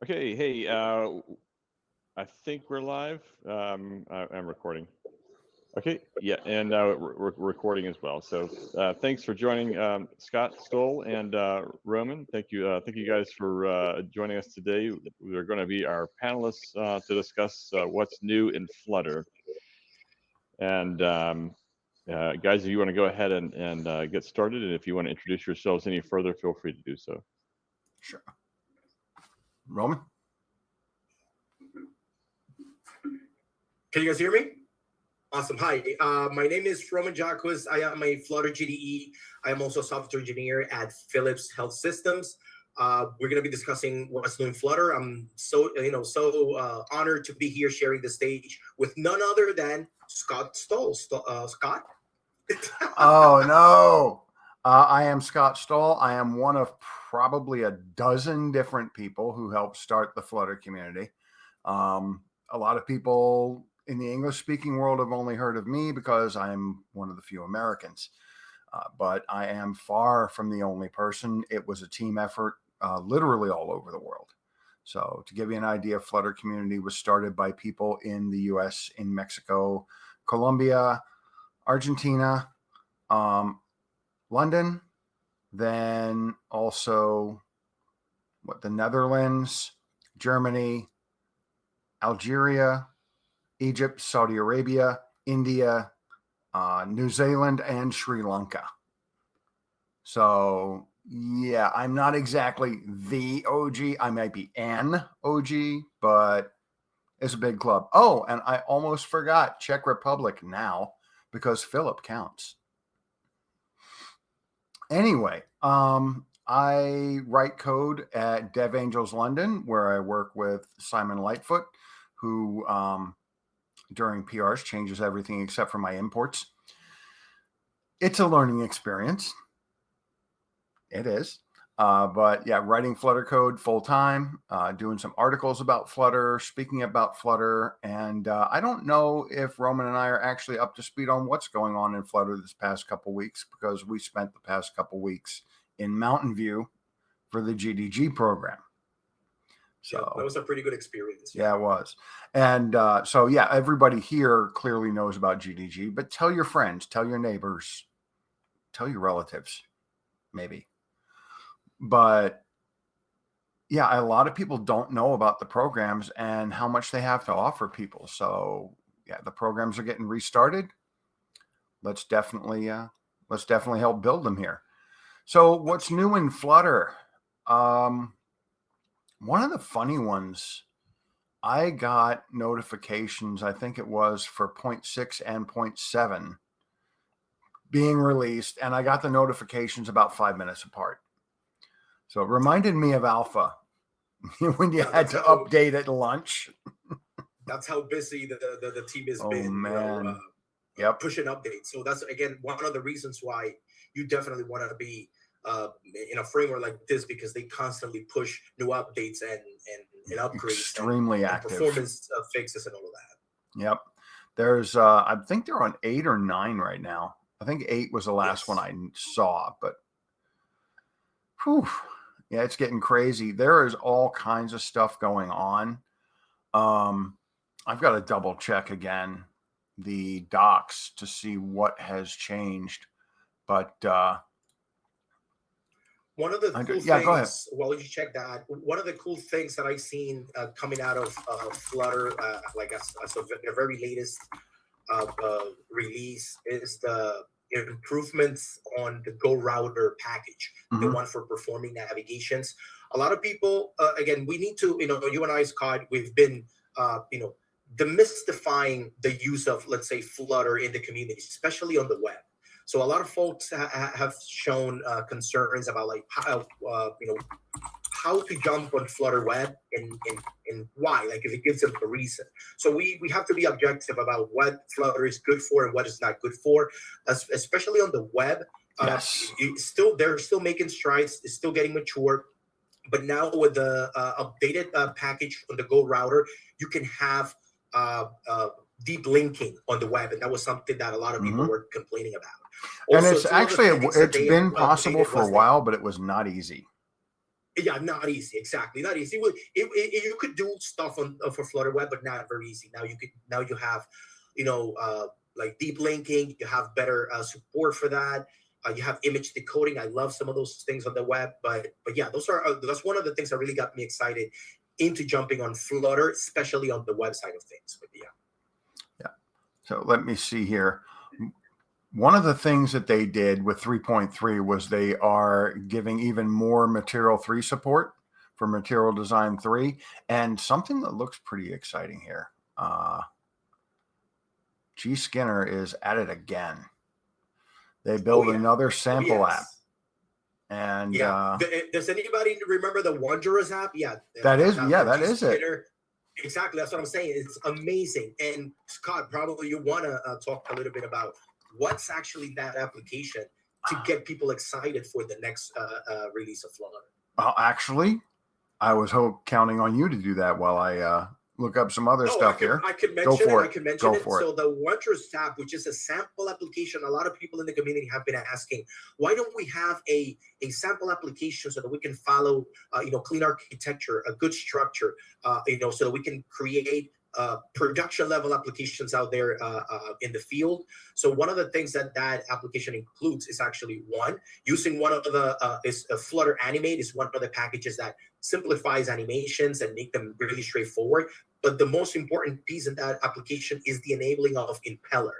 Okay, hey, I think we're live. I'm recording. Okay, yeah, and we're recording as well. So thanks for joining, Scott, Stoll, and Roman. Thank you guys for joining us today. We're going to be our panelists to discuss what's new in Flutter. And guys, if you want to go ahead and get started, and if you want to introduce yourselves any further, feel free to do so. Sure. Roman? Can you guys hear me? Awesome. Hi, my name is Roman Jaquez. I am a Flutter GDE. I am also a software engineer at Philips Health Systems. We're going to be discussing what's new in Flutter. I'm so honored to be here sharing the stage with none other than Scott Stoll. Scott? Oh, no. I am Scott Stoll. I am one of probably a dozen different people who helped start the Flutter community. A lot of people in the English-speaking world have only heard of me because I'm one of the few Americans. But I am far from the only person. It was a team effort, literally all over the world. So to give you an idea, Flutter community was started by people in the US, in Mexico, Colombia, Argentina, London, then also the Netherlands, Germany, Algeria, Egypt, Saudi Arabia, India, New Zealand, and Sri Lanka. So yeah, I'm not exactly the OG. I might be an OG, but it's a big club. Oh, and I almost forgot Czech Republic now because Philip counts. Anyway, I write code at Dev Angels London, where I work with Simon Lightfoot, who during PRs changes everything except for my imports. It's a learning experience. It is. But yeah, writing Flutter code full time, doing some articles about Flutter, speaking about Flutter. And I don't know if Roman and I are actually up to speed on what's going on in Flutter this past couple weeks, because we spent the past couple weeks in Mountain View for the GDG program. So yeah, that was a pretty good experience. Yeah, it was. And so, yeah, everybody here clearly knows about GDG, but tell your friends, tell your neighbors, tell your relatives, maybe. But yeah, a lot of people don't know about the programs and how much they have to offer people. So yeah, the programs are getting restarted. Let's definitely help build them here. So what's new in Flutter? One of the funny ones, I got notifications, I think it was for 0.6 and 0.7 being released, and I got the notifications about 5 minutes apart. So it reminded me of Alpha when you had to update at lunch. That's how busy the team has been. Oh, man. Pushing updates. So that's, again, one of the reasons why you definitely want to be in a framework like this, because they constantly push new updates and upgrades. Extremely active. And performance fixes and all of that. Yep. There's, I think they're on 8 or 9 right now. I think 8 was the last one I saw, but whew. Yeah, it's getting crazy. There is all kinds of stuff going on. I've got to double check again the docs to see what has changed. But one of the cool things, go ahead. While you check that, one of the cool things that I've seen coming out of Flutter, like as of the very latest release, is the improvements on the Go Router package, the one for performing navigations. A lot of people, again, we need to, you and I, Scott, we've been, demystifying the use of, let's say, Flutter in the community, especially on the web. So a lot of folks have shown concerns about like how to jump on Flutter web and why, like if it gives them a reason. So we have to be objective about what Flutter is good for and what is not good for, especially on the web. Yes. They're still making strides. It's still getting mature. But now with the updated package on the Go Router, you can have deep linking on the web, and that was something that a lot of people were complaining about. Also, and it's actually it's been possible for a while, but it was not easy. Yeah, not easy. Exactly, not easy. You could do stuff on for Flutter Web, but not very easy. Now you have, like deep linking. You have better support for that. You have image decoding. I love some of those things on the web, but yeah, that's one of the things that really got me excited into jumping on Flutter, especially on the website of things. But yeah. So let me see here. One of the things that they did with 3.3 was they are giving even more Material 3 support for Material Design 3, and something that looks pretty exciting here. G Skinner is at it again. They built another sample app. And does anybody remember the Wanderers app? Yeah, that is it. Exactly, that's what I'm saying. It's amazing. And Scott, probably you want to talk a little bit about what's actually that application to get people excited for the next release of Flutter. Well, actually, I was counting on you to do that while I look up some other stuff here. I could mention it. So the Wanderers app, which is a sample application, a lot of people in the community have been asking, why don't we have a sample application so that we can follow, clean architecture, a good structure, so that we can create production level applications out there in the field. So one of the things that application includes is actually using one of the is Flutter Animate is one of the packages that simplifies animations and make them really straightforward. But the most important piece in that application is the enabling of Impeller,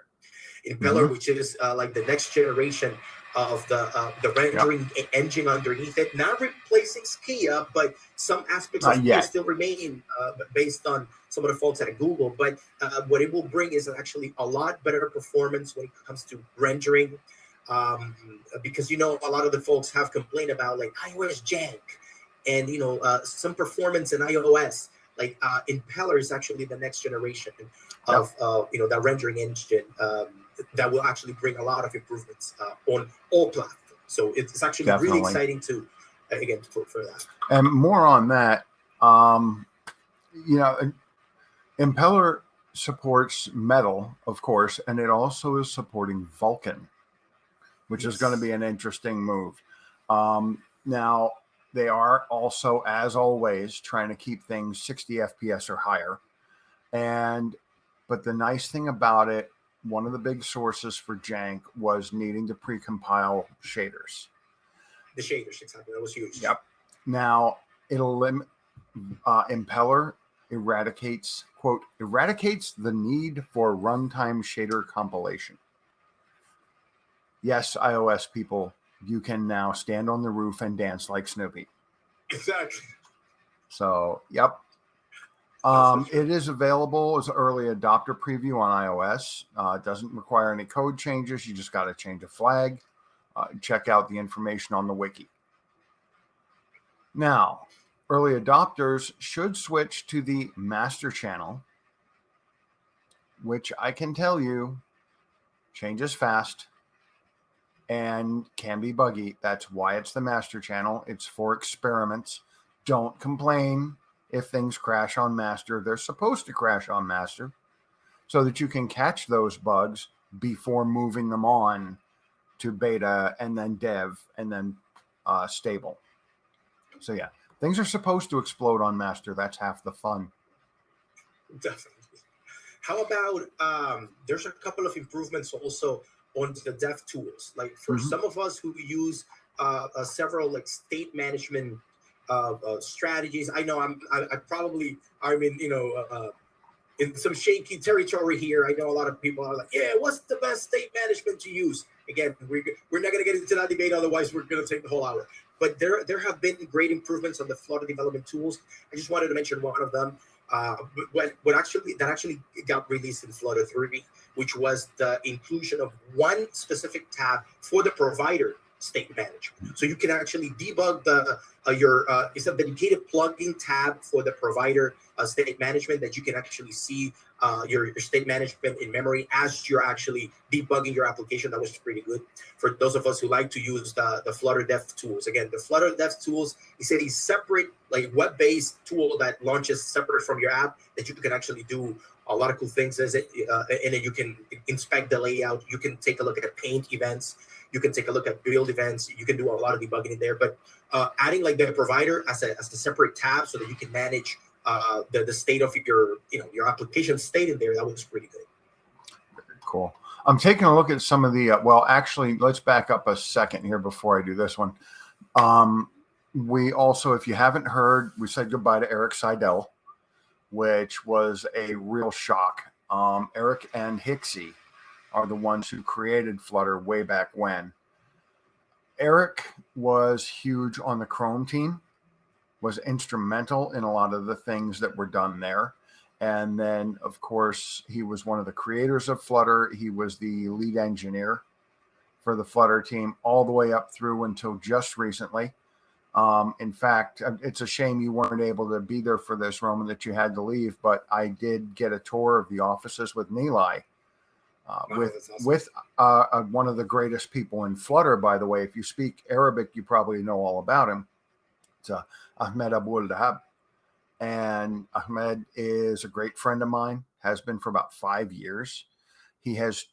which is like the next generation of the rendering engine underneath it, not replacing Skia, but some aspects of Skia still remain based on some of the folks at Google. But what it will bring is actually a lot better performance when it comes to rendering, because a lot of the folks have complained about like iOS jank and some performance in iOS. Like Impeller is actually the next generation of that rendering engine that will actually bring a lot of improvements on all platforms. So it's actually really exciting to again for that. And more on that, Impeller supports Metal, of course, and it also is supporting Vulkan, which is going to be an interesting move. Now, they are also, as always, trying to keep things 60 FPS or higher. But the nice thing about it, one of the big sources for jank was needing to precompile shaders. The shaders, exactly. That was huge. Yep. Now, Impeller eradicates the need for runtime shader compilation. Yes, iOS people, you can now stand on the roof and dance like Snoopy. Exactly. So, yep. It is available as early adopter preview on iOS. It doesn't require any code changes. You just got to change a flag. Check out the information on the wiki. Now, early adopters should switch to the master channel, which I can tell you changes fast and can be buggy. That's why it's the master channel. It's for experiments. Don't complain if things crash on master. They're supposed to crash on master so that you can catch those bugs before moving them on to beta and then dev and then stable. So yeah, things are supposed to explode on master. That's half the fun. Definitely. How about there's a couple of improvements also on the dev tools. Like for some of us who use several like state management strategies, I know I'm in some shaky territory here. I know a lot of people are like, yeah, what's the best state management to use? Again, we're not going to get into that debate, otherwise we're going to take the whole hour. But there have been great improvements on the Flutter development tools. I just wanted to mention one of them. What actually got released in Flutter 3, which was the inclusion of one specific tab for the provider state management. So you can actually debug it's a dedicated plugin tab for the provider state management that you can actually see your state management in memory as you're actually debugging your application. That was pretty good for those of us who like to use the Flutter Dev Tools. Again, the Flutter Dev Tools is a separate like web-based tool that launches separate from your app that you can actually do a lot of cool things and then you can inspect the layout. You can take a look at paint events. You can take a look at build events. You can do a lot of debugging in there. But adding like the provider as a separate tab so that you can manage the state of your application state in there. That was pretty good. Cool. I'm taking a look at some of the, well, actually, let's back up a second here before I do this one. We also, if you haven't heard, we said goodbye to Eric Seidel, which was a real shock. Eric and Hixie are the ones who created Flutter way back when. Eric was huge on the Chrome team, was instrumental in a lot of the things that were done there. And then, of course, he was one of the creators of Flutter. He was the lead engineer for the Flutter team all the way up through until just recently. In fact, it's a shame you weren't able to be there for this, Roman, that you had to leave. But I did get a tour of the offices with Nilay, with one of the greatest people in Flutter, by the way. If you speak Arabic, you probably know all about him. It's Ahmed Abul Dahab. And Ahmed is a great friend of mine, has been for about 5 years. He has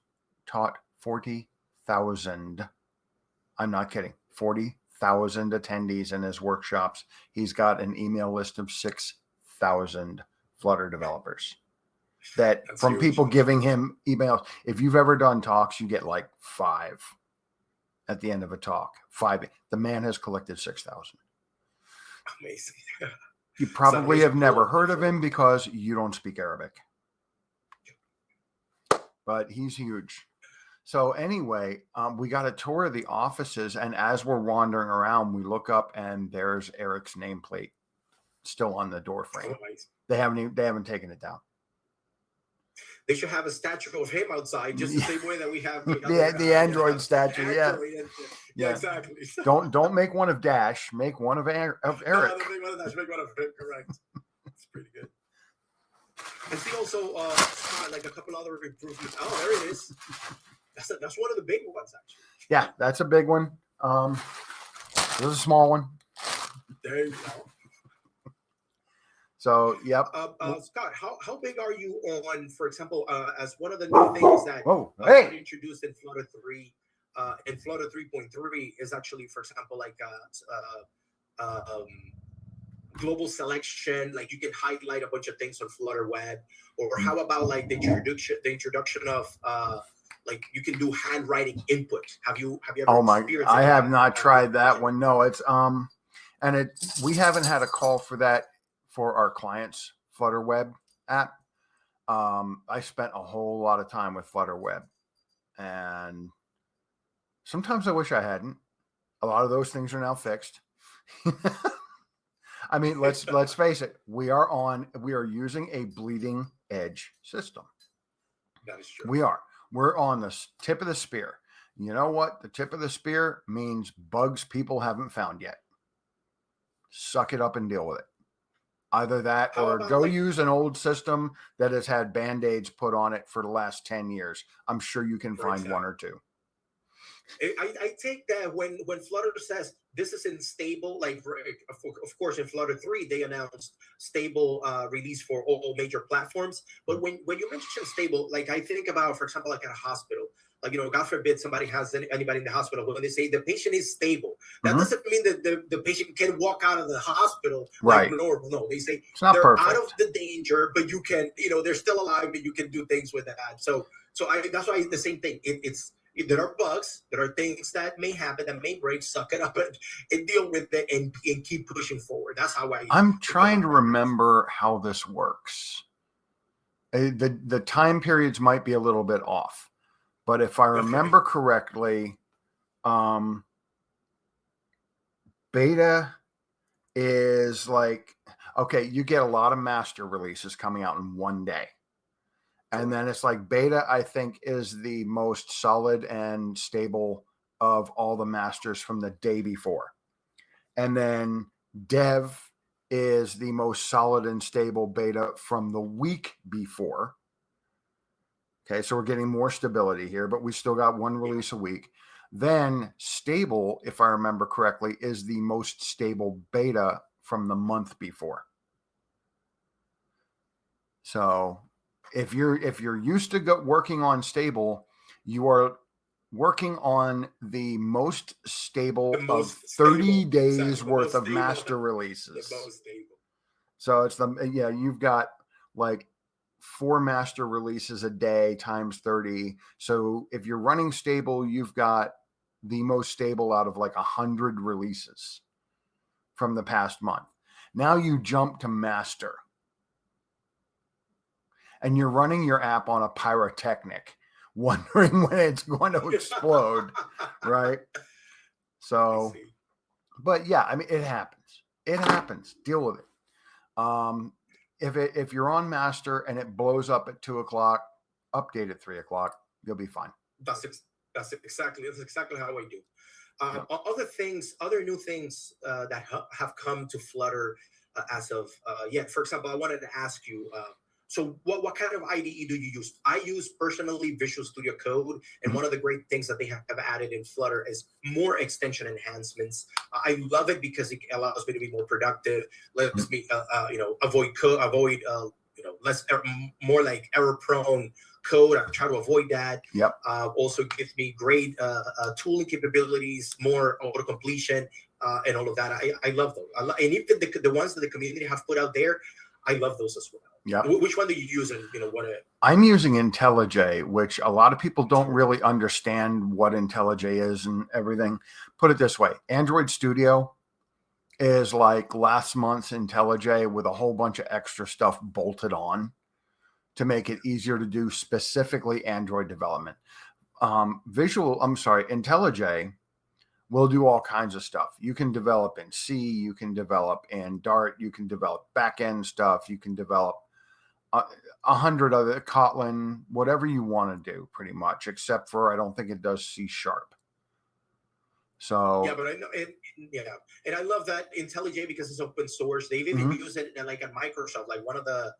taught 40,000, I'm not kidding, 40,000 attendees in his workshops. He's got an email list of 6,000 Flutter developers that That's from huge. People giving him emails. If you've ever done talks, you get like 5 at the end of a talk. 5. The man has collected 6,000. Amazing. You probably have never heard of him because you don't speak Arabic. But he's huge. So anyway, we got a tour of the offices, and as we're wandering around, we look up and there's Eric's nameplate still on the door frame. They haven't taken it down. They should have a statue of him outside, just the same way that we have the Android statue. Android, yeah, exactly. Don't make one of Dash. Make one of Eric. No, don't make one of Dash. Make one of him. Correct. It's pretty good. I see also like a couple other improvements. Oh, there it is. That's one of the big ones, actually. Yeah, that's a big one. This is a small one. There you go. So, yep. Scott, how big are you on, for example, as one of the new things that introduced in Flutter 3, in Flutter 3.3 is actually, for example, like global selection, like you can highlight a bunch of things on Flutter Web, or how about like the introduction of like you can do handwriting input. Have you ever I have not tried that one. No, it's and we haven't had a call for that for our clients Flutter Web app. I spent a whole lot of time with Flutter Web, and sometimes I wish I hadn't. A lot of those things are now fixed. I mean, let's face it. We are using a bleeding edge system. That is true. We're on the tip of the spear. You know what? The tip of the spear means bugs people haven't found yet. Suck it up and deal with it. Either that or go use an old system that has had Band-Aids put on it for the last 10 years. I'm sure you can find one or two. I take that when Flutter says this is in stable, like of course in Flutter 3 they announced stable release for all major platforms. But when you mention stable, like I think about, for example, like at a hospital, like, you know, God forbid somebody has anybody in the hospital, when they say the patient is stable, that doesn't mean that the patient can walk out of the hospital like normal. No, they say they're perfect. out of the danger, but you can, you know, they're still alive, but you can do things with that. So that's why the same thing. There are bugs, there are things that may happen, that may break, suck it up and deal with it and keep pushing forward. That's how I'm trying to remember how this works. The time periods might be a little bit off, but if I remember correctly, beta is like, okay, you get a lot of master releases coming out in one day. And then it's like beta, I think, is the most solid and stable of all the masters from the day before. And then dev is the most solid and stable beta from the week before. Okay, so we're getting more stability here, but we still got one release a week. Then stable, if I remember correctly, is the most stable beta from the month before. So if you're used to working on stable, you are working on the most stable The most of 30 stable, days exactly, the worth most of stable. master The releases. most stable. So it's you've got like 4 master releases a day times 30. So if you're running stable, you've got the most stable out of like 100 releases from the past month. Now you jump to master and you're running your app on a pyrotechnic, wondering when it's going to explode, right? So, but yeah, I mean, it happens. It happens. Deal with it. If you're on master and it blows up at 2 o'clock, update at 3 o'clock, you'll be fine. That's exactly how I do. Yeah. Other new things that have come to Flutter as of yet. For example, I wanted to ask you. So what kind of IDE do you use? I use personally Visual Studio Code, and one of the great things that they have added in Flutter is more extension enhancements. I love it because it allows me to be more productive, lets me avoid less more like error prone code. I try to avoid that. Yep. Also gives me great tooling capabilities, more auto completion, and all of that. I love those. And even the ones that the community have put out there, I love those as well. Yeah. Which one do you use? And I'm using IntelliJ, which a lot of people don't really understand what IntelliJ is and everything. Put it this way: Android Studio is like last month's IntelliJ with a whole bunch of extra stuff bolted on to make it easier to do specifically Android development. IntelliJ will do all kinds of stuff. You can develop in C, you can develop in Dart, you can develop backend stuff, you can develop 100 other Kotlin, whatever you want to do, pretty much, except for I don't think it does C#. So yeah, but I know it. Yeah, and I love that IntelliJ because it's open source. They've even used it like at Microsoft, like one of the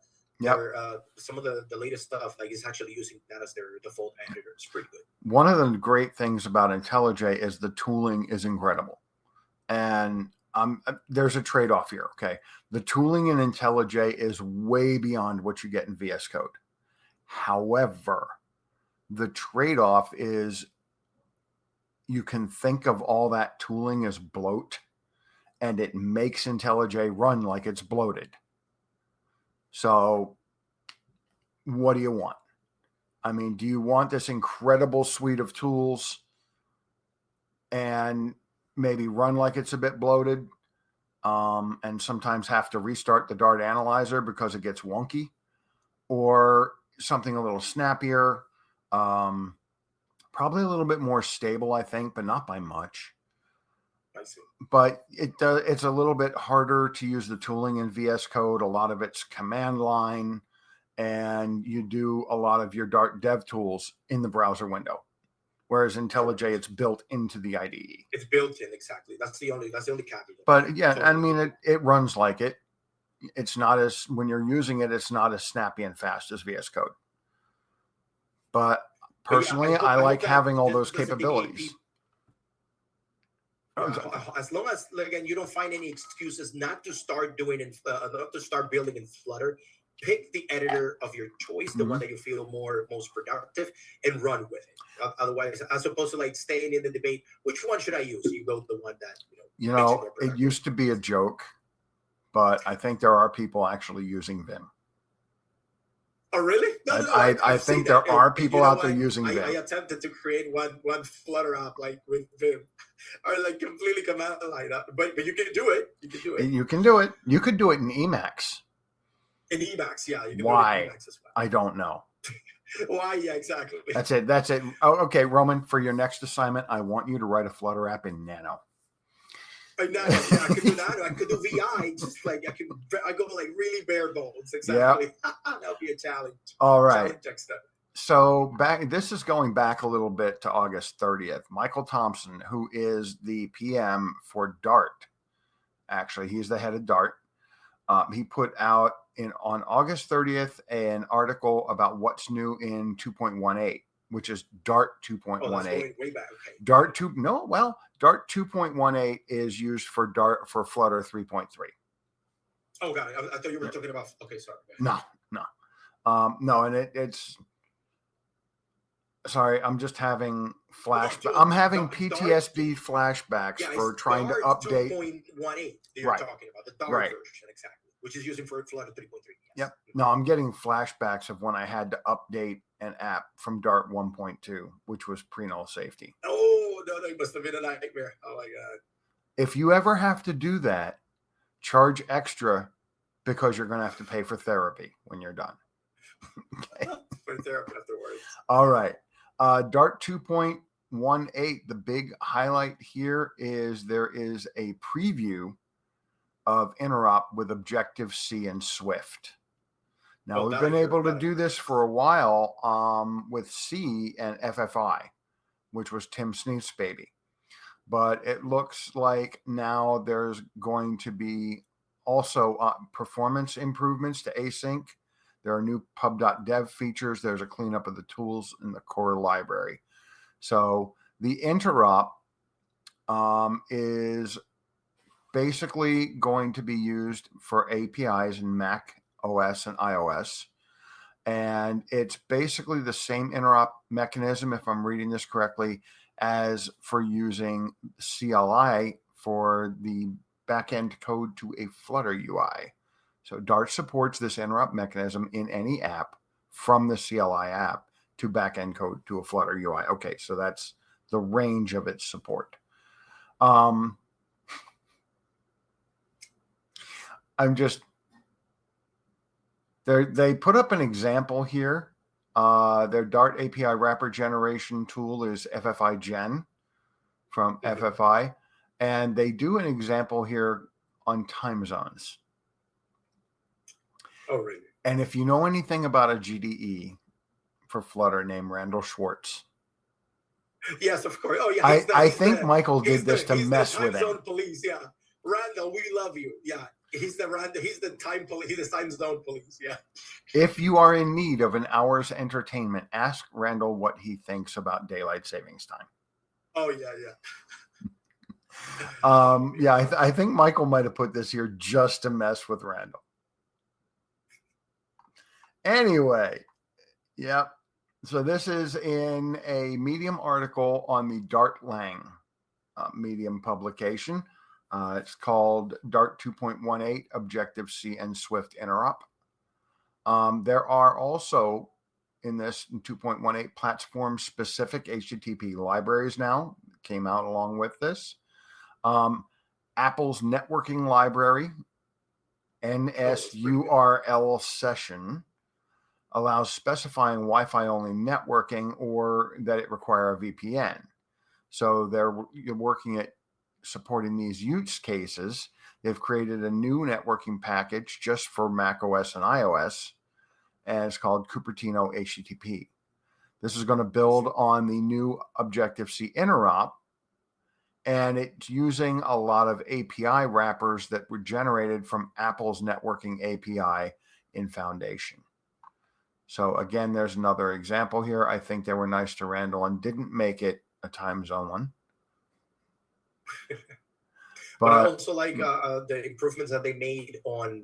some of the latest stuff, like is actually using that as their default editor. It's pretty good. One of the great things about IntelliJ is the tooling is incredible, and there's a trade-off here. Okay, the tooling in IntelliJ is way beyond what you get in VS Code. However, the trade-off is you can think of all that tooling as bloat, and it makes IntelliJ run like it's bloated. So what do you want? I mean, do you want this incredible suite of tools and maybe run like it's a bit bloated, and sometimes have to restart the Dart analyzer because it gets wonky, or something a little snappier, probably a little bit more stable, I think, but not by much. I see. But it's a little bit harder to use the tooling in VS Code. A lot of it's command line, and you do a lot of your Dart dev tools in the browser window. Whereas IntelliJ, it's built into the IDE. It's built in, exactly. That's the only caveat. But yeah, totally. I mean, it runs like it. It's not as, when you're using it, it's not as snappy and fast as VS Code. But personally, I like having all those capabilities. As long as, again, you don't find any excuses not to start doing not to start building in Flutter, pick the editor of your choice, the one that you feel most productive, and run with it. Otherwise, as opposed to like staying in the debate, which one should I use? You go to the one that it used to be a joke, but I think there are people actually using Vim. Oh, really? No, I think there are people out there using Vim. I attempted to create one Flutter app like with Vim, or like completely command line, but you can do it. You can do it. You can do it. You could do it in Emacs. In Emacs, yeah. You can Why? Do it in Emacs as well. I don't know. Why? Yeah, exactly. That's it. Oh, okay, Roman. For your next assignment, I want you to write a Flutter app in Nano. I could do that. I could do VI. Just like I go like really bare bones. Exactly. Yep. That'll be a challenge. All right. So this is going back a little bit to August 30th. Michael Thompson, who is the PM for Dart, actually, he's the head of Dart. He put out on August 30th an article about what's new in 2.18, which is Dart 2.18. Oh, that's going way back. Okay. Dart 2.18 is used for Flutter 3.3. Oh, got it. I thought you were talking about. Okay, sorry. No, and it's. Sorry, I'm just having flashback. I'm having Dart, PTSD flashbacks yeah, for it's trying to Dart update. 2.18 that you're Right. talking about, the Dart Right. version, exactly, which is using for Flutter 3.3. Yep. No, I'm getting flashbacks of when I had to update an app from Dart 1.2, which was pre-null safety. Oh, no, it must have been a nightmare. Oh, my God. If you ever have to do that, charge extra because you're going to have to pay for therapy when you're done. Okay. For therapy afterwards. All right. Dart 2.18, the big highlight here is there is a preview of interop with Objective-C and Swift. Now, we've been able to do this for a while with C and FFI, which was Tim Sneath's baby. But it looks like now there's going to be also performance improvements to async. There are new pub.dev features. There's a cleanup of the tools in the core library. So the interop is basically going to be used for APIs in Mac OS and iOS. And it's basically the same interop mechanism, if I'm reading this correctly, as for using CLI for the backend code to a Flutter UI. So Dart supports this interop mechanism in any app from the CLI app to backend code to a Flutter UI. Okay, so that's the range of its support. They put up an example here. Their Dart API wrapper generation tool is FFI Gen from FFI. And they do an example here on time zones. Oh, really? And if you know anything about a GDE for Flutter named Randall Schwartz. Yes, of course. Oh, yeah. I think Michael did this to mess with him. Time zone police, yeah. Randall, we love you. Yeah. He's the time police. He's the time zone police. Yeah. If you are in need of an hour's entertainment, ask Randall what he thinks about daylight savings time. Oh, yeah, yeah. I think Michael might have put this here just to mess with Randall. Anyway, yep. So this is in a Medium article on the Dart Lang Medium publication. It's called Dart 2.18 Objective-C and Swift Interop. There are also in this 2.18 platform-specific HTTP libraries now came out along with this. Apple's networking library, NSURL session, allows specifying Wi-Fi only networking or that it require a VPN. So they're working at supporting these use cases. They've created a new networking package just for Mac OS and iOS, and it's called Cupertino HTTP. This is going to build on the new Objective-C interop, and it's using a lot of API wrappers that were generated from Apple's networking API in Foundation. So again, there's another example here. I think they were nice to Randall and didn't make it a time zone one. But I also like the improvements that they made on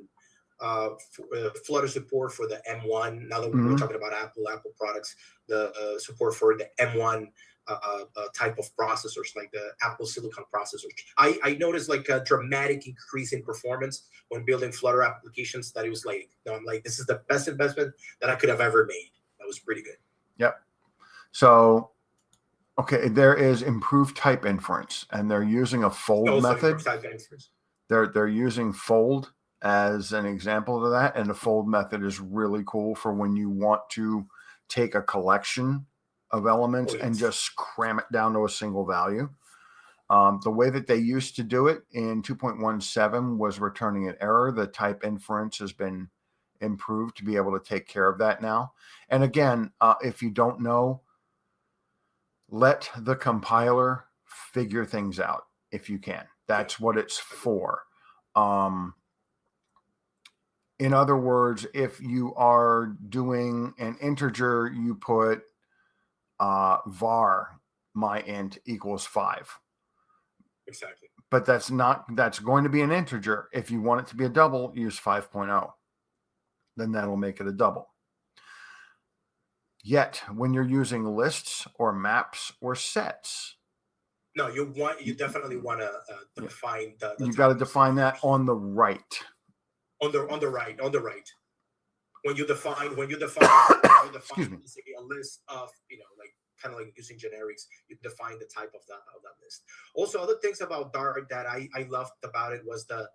Flutter support for the M1. Now that we're talking about Apple products, the support for the M1 type of processors, like the Apple Silicon processors. I noticed like a dramatic increase in performance when building Flutter applications. That it was like, I'm like, this is the best investment that I could have ever made. That was pretty good. Yep. So, okay, there is improved type inference, and they're using a fold method. They're using fold as an example of that, and the fold method is really cool for when you want to take a collection of elements and just cram it down to a single value. The way that they used to do it in 2.17 was returning an error. The type inference has been improved to be able to take care of that now. And again, if you don't know, let the compiler figure things out if you can. That's what it's for. In other words, if you are doing an integer, you put var myint equals 5. Exactly. But that's going to be an integer. If you want it to be a double, use 5.0. Then that'll make it a double. Yet, when you're using lists or maps or sets, No, you definitely want to define the you type got to of define that first. on the right. On the right. When you define Excuse me. say, a list of, like kind of like using generics, you define the type of that list. Also, other things about Dart that I loved about it was the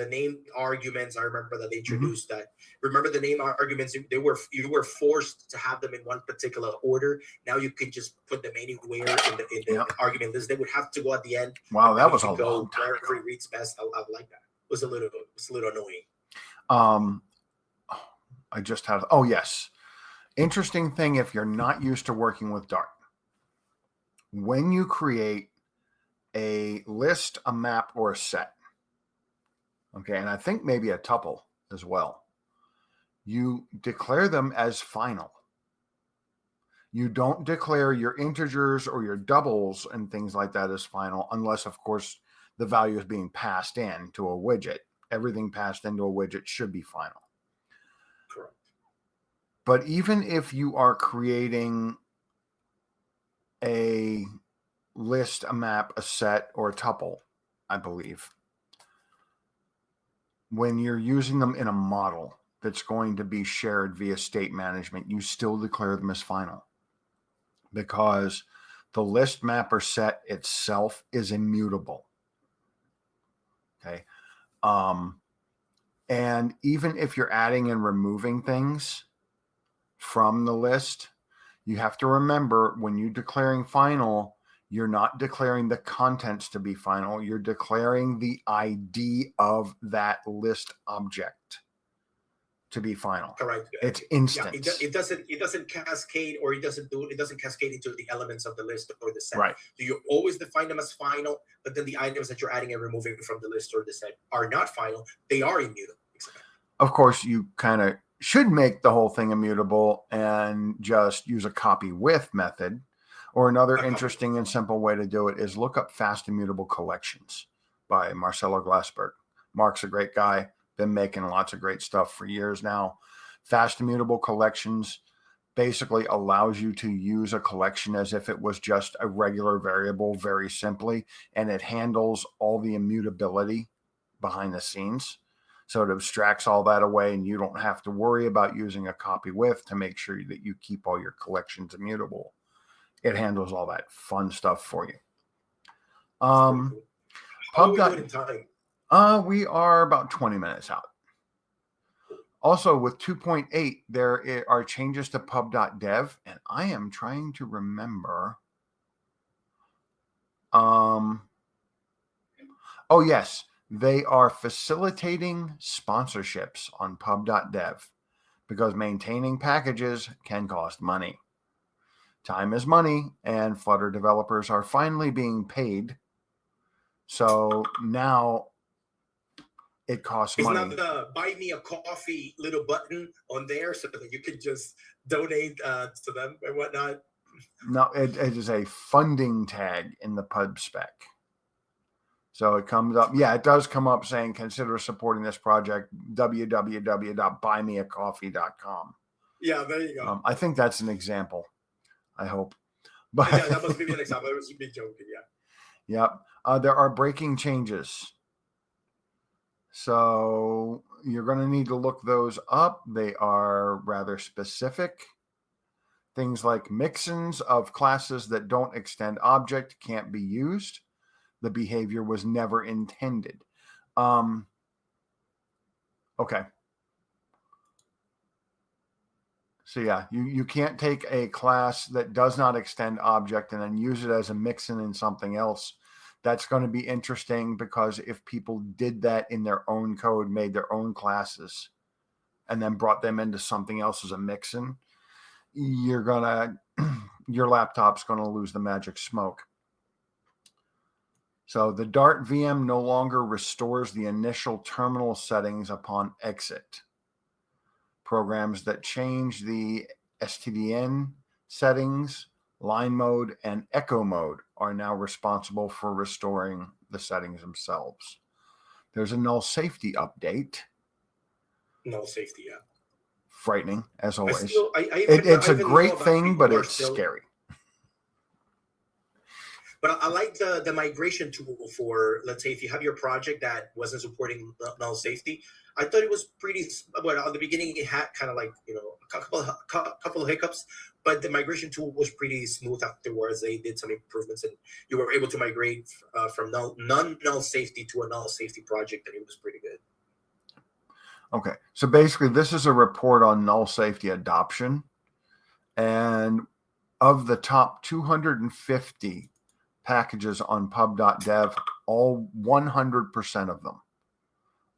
name arguments. I remember that they introduced that. Remember the name arguments? You were forced to have them in one particular order. Now you can just put them anywhere in the argument list. They would have to go at the end. Wow, that was a go long time wherever ago. it reads best. I like that. It was a little annoying. I just have. Oh yes, interesting thing. If you're not used to working with Dart, when you create a list, a map, or a set, okay, and I think maybe a tuple as well, you declare them as final. You don't declare your integers or your doubles and things like that as final, unless, of course, the value is being passed in to a widget. Everything passed into a widget should be final. Correct. But even if you are creating a list, a map, a set, or a tuple, I believe, when you're using them in a model that's going to be shared via state management, you still declare them as final, because the list, map, or set itself is immutable. Okay. And even if you're adding and removing things from the list, you have to remember, when you're declaring final, you're not declaring the contents to be final. You're declaring the ID of that list object to be final. Correct. It's instant. Yeah, it doesn't cascade, or it doesn't cascade into the elements of the list or the set. Right. So you always define them as final, but then the items that you're adding and removing from the list or the set are not final. They are immutable. Exactly. Of course, you kind of should make the whole thing immutable and just use a copy with method. Or another interesting and simple way to do it is look up fast immutable collections by Marcelo Glassberg. Mark's a great guy, been making lots of great stuff for years now. Fast immutable collections basically allows you to use a collection as if it was just a regular variable very simply, and it handles all the immutability behind the scenes. So it abstracts all that away, and you don't have to worry about using a copy with to make sure that you keep all your collections immutable. It handles all that fun stuff for you. How are we doing in time? We are about 20 minutes out. Also, with 2.8, there are changes to pub.dev, and I am trying to remember. Oh, yes. They are facilitating sponsorships on pub.dev because maintaining packages can cost money. Time is money, and Flutter developers are finally being paid. So now it costs money. It's not the buy me a coffee little button on there so that you can just donate to them and whatnot. No, it is a funding tag in the pub spec. So it comes up. Yeah, it does come up saying consider supporting this project, www.buymeacoffee.com. Yeah, there you go. I think that's an example. I hope. But yeah, that must be an example. I was being joking, yeah. Yep. There are breaking changes. So you're going to need to look those up. They are rather specific. Things like mixins of classes that don't extend object can't be used. The behavior was never intended. Okay. So yeah, you can't take a class that does not extend object and then use it as a mixin in something else. That's going to be interesting, because if people did that in their own code, made their own classes, and then brought them into something else as a mixin, your laptop's going to lose the magic smoke. So the Dart VM no longer restores the initial terminal settings upon exit. Programs that change the STDN settings, line mode, and echo mode are now responsible for restoring the settings themselves. There's a null safety update. Null safety, yeah. frightening as always. It's a great thing, but it's scary. But I like the migration tool for, let's say, if you have your project that wasn't supporting null safety. I thought it was pretty, well, at the beginning it had kind of like, a couple of hiccups, but the migration tool was pretty smooth afterwards. They did some improvements and you were able to migrate from non-null safety to a null safety project, and it was pretty good. Okay, so basically this is a report on null safety adoption, and of the top 250 packages on pub.dev, all 100% of them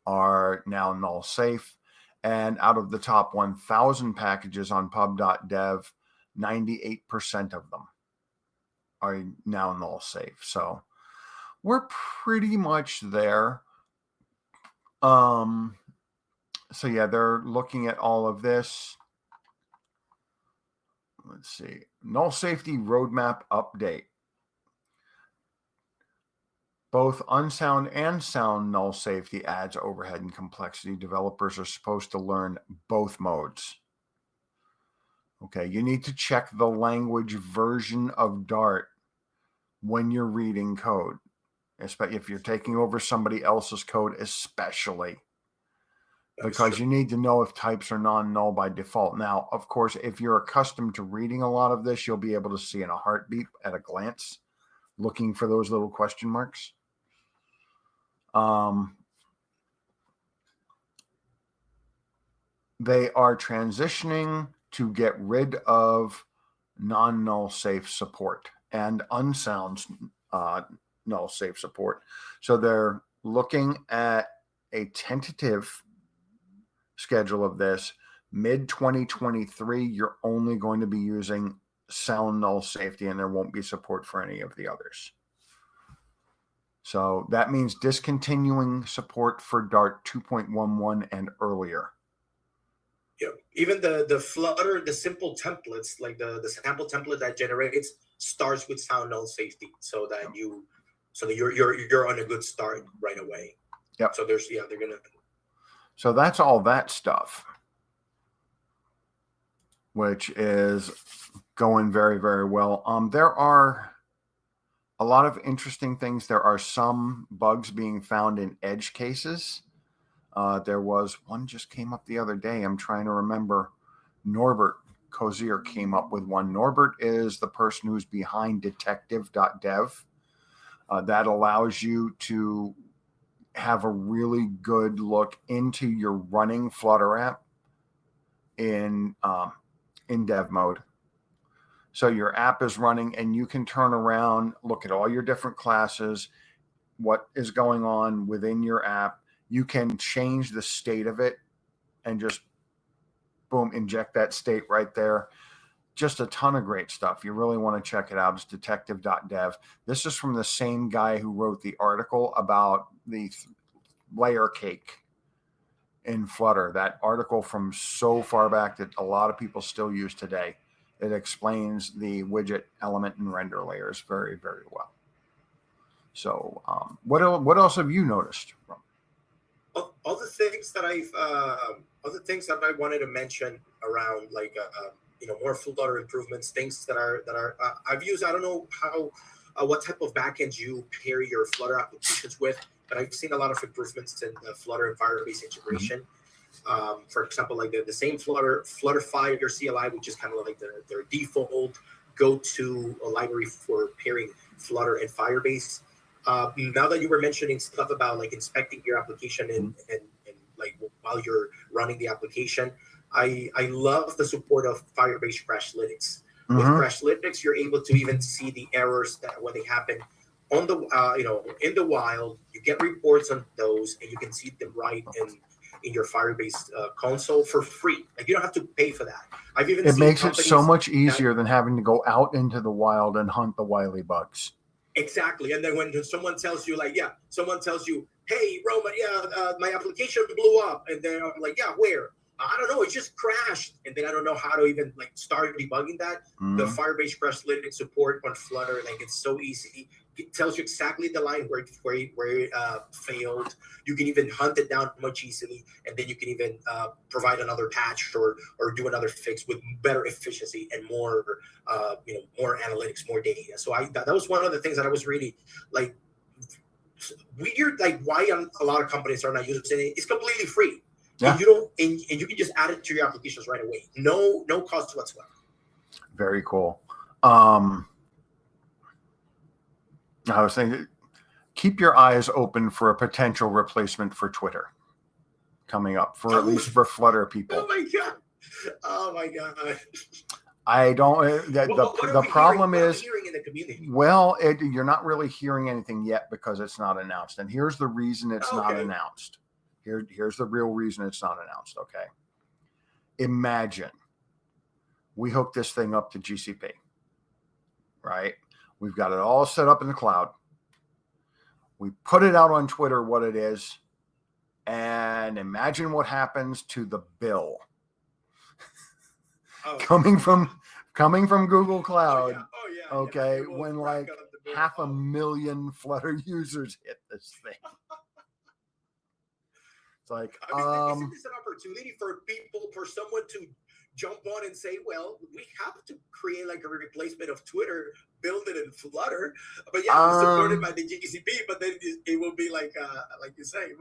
are now null safe. And out of the top 1,000 packages on pub.dev, 98% of them are now null safe. So we're pretty much there. So yeah, they're looking at all of this. Let's see. Null safety roadmap update. Both unsound and sound null safety adds overhead and complexity. Developers are supposed to learn both modes. Okay, you need to check the language version of Dart when you're reading code, especially if you're taking over somebody else's code, especially. Because you need to know if types are non-null by default. Now, of course, if you're accustomed to reading a lot of this, you'll be able to see in a heartbeat at a glance, looking for those little question marks. They are transitioning to get rid of non-null safe support and unsound null safe support. So they're looking at a tentative schedule of this. Mid-2023, you're only going to be using sound null safety, and there won't be support for any of the others. So that means discontinuing support for Dart 2.11 and earlier. Yeah, even the Flutter, the simple templates, like the sample template that generates starts with sound null safety, so that you're on a good start right away. Yep. So they're gonna. So that's all that stuff, which is going very, very well. There are a lot of interesting things. There are some bugs being found in edge cases. There was one just came up the other day. I'm trying to remember. Norbert Cozier came up with one. Norbert is the person who's behind detective.dev. That allows you to have a really good look into your running Flutter app in dev mode. So your app is running and you can turn around, look at all your different classes, what is going on within your app. You can change the state of it and just boom, inject that state right there. Just a ton of great stuff. You really want to check it out. It's detective.dev. This is from the same guy who wrote the article about the layer cake in Flutter. That article from so far back that a lot of people still use today. It explains the widget element and render layers very, very well. So what else have you noticed? All the things that I wanted to mention around, like more Flutter improvements, things that are I've used. I don't know how what type of backends you pair your Flutter applications with, but I've seen a lot of improvements in the Flutter and Firebase integration. For example, like the same Flutter Fire CLI, which is kind of like their default go-to library for pairing Flutter and Firebase. Now that you were mentioning stuff about like inspecting your application and like while you're running the application, I love the support of Firebase Crashlytics. With Crashlytics, you're able to even see the errors that when they happen on the in the wild. You get reports on those, and you can see them right in your Firebase console for free. Like you don't have to pay for that. I've even seen makes it so much easier than having to go out into the wild and hunt the wily bugs. Exactly. And then when someone tells you, hey, Roman, my application blew up. And then I'm like, yeah, where? I don't know. It just crashed. And then I don't know how to even like start debugging that. The Firebase Crashlytics support on Flutter, like it's so easy. It tells you exactly the line where it failed. You can even hunt it down much easily, and then you can even provide another patch or do another fix with better efficiency and more more analytics, more data. So that was one of the things that I was really like weird, like why a lot of companies are not using it. It's completely free. Yeah. And you don't and you can just add it to your applications right away. No cost whatsoever. Very cool. I was thinking, keep your eyes open for a potential replacement for Twitter coming up, for at least for Flutter people. Oh my god! I don't. The problem is, hearing in the community? Well, you're not really hearing anything yet because it's not announced, and here's the reason it's not announced. Here's the real reason it's not announced. Okay, imagine we hook this thing up to GCP, right? We've got it all set up in the cloud. We put it out on Twitter what it is, and imagine what happens to the bill coming from Google Cloud. Okay, when like 500,000 Flutter users hit this thing. It's like, isn't this an opportunity for someone to jump on and say, well, we have to create like a replacement of Twitter, build it in Flutter, but supported by the GCP, but then it will be like you say.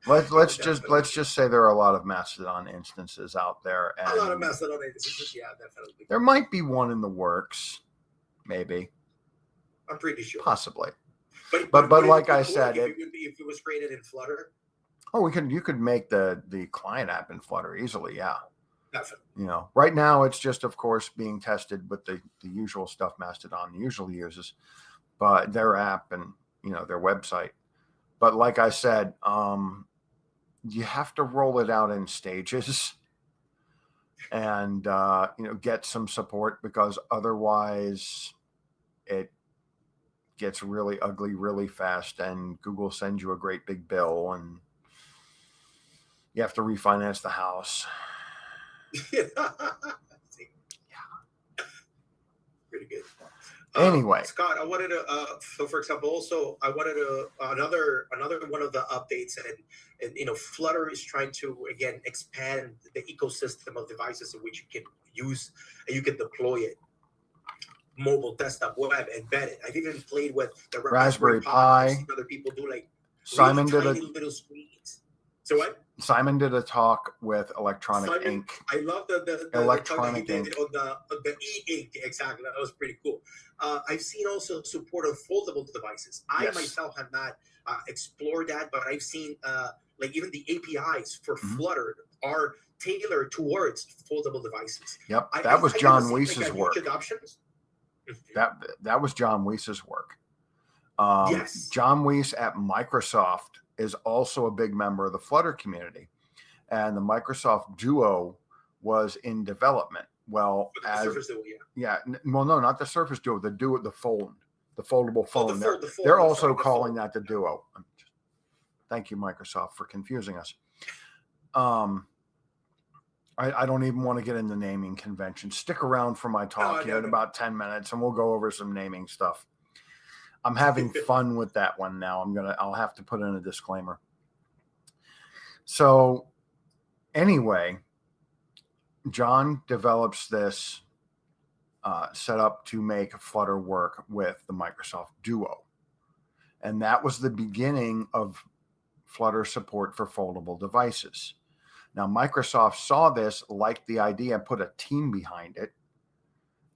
Let's just say there are a lot of Mastodon instances out there. And a lot of Mastodon instances, yeah, definitely. There might be one in the works, maybe. I'm pretty sure. Possibly. But like I said, if it was created in Flutter. Oh, you could make the client app in Flutter easily, yeah. Definitely. Right now it's just, of course, being tested with the usual stuff Mastodon usually uses, but their app and their website. But like I said, you have to roll it out in stages and get some support, because otherwise it gets really ugly really fast, and Google sends you a great big bill, and you have to refinance the house. Yeah. Pretty good. Anyway, Scott, I wanted to so for example, also I wanted to another one of the updates, and Flutter is trying to again expand the ecosystem of devices in which you can use and you can deploy it. Mobile, desktop, web, embedded. I've even played with the Raspberry Pi. I've seen other people do like Simon really did tiny little screens. So what? Simon did a talk with Electronic Ink. I love the Electronic Ink Ink. on the e-ink. Exactly, that was pretty cool. I've seen also support of foldable devices. I myself have not explored that, but I've seen like even the APIs for Flutter are tailored towards foldable devices. Yep, that was John Weiss's work. That was John Weiss's work. Yes, John Weiss at Microsoft is also a big member of the Flutter community, and the Microsoft Duo was in development. Well, Surface Duo, well, no, not the Surface Duo, the foldable phone. The fold. They're also calling that the Duo. Thank you, Microsoft, for confusing us. I don't even want to get into naming conventions. Stick around for my talk in about 10 minutes, and we'll go over some naming stuff. I'm having fun with that one now. I'll have to put in a disclaimer. So anyway, John develops this setup to make Flutter work with the Microsoft Duo. And that was the beginning of Flutter support for foldable devices. Now, Microsoft saw this, liked the idea, and put a team behind it.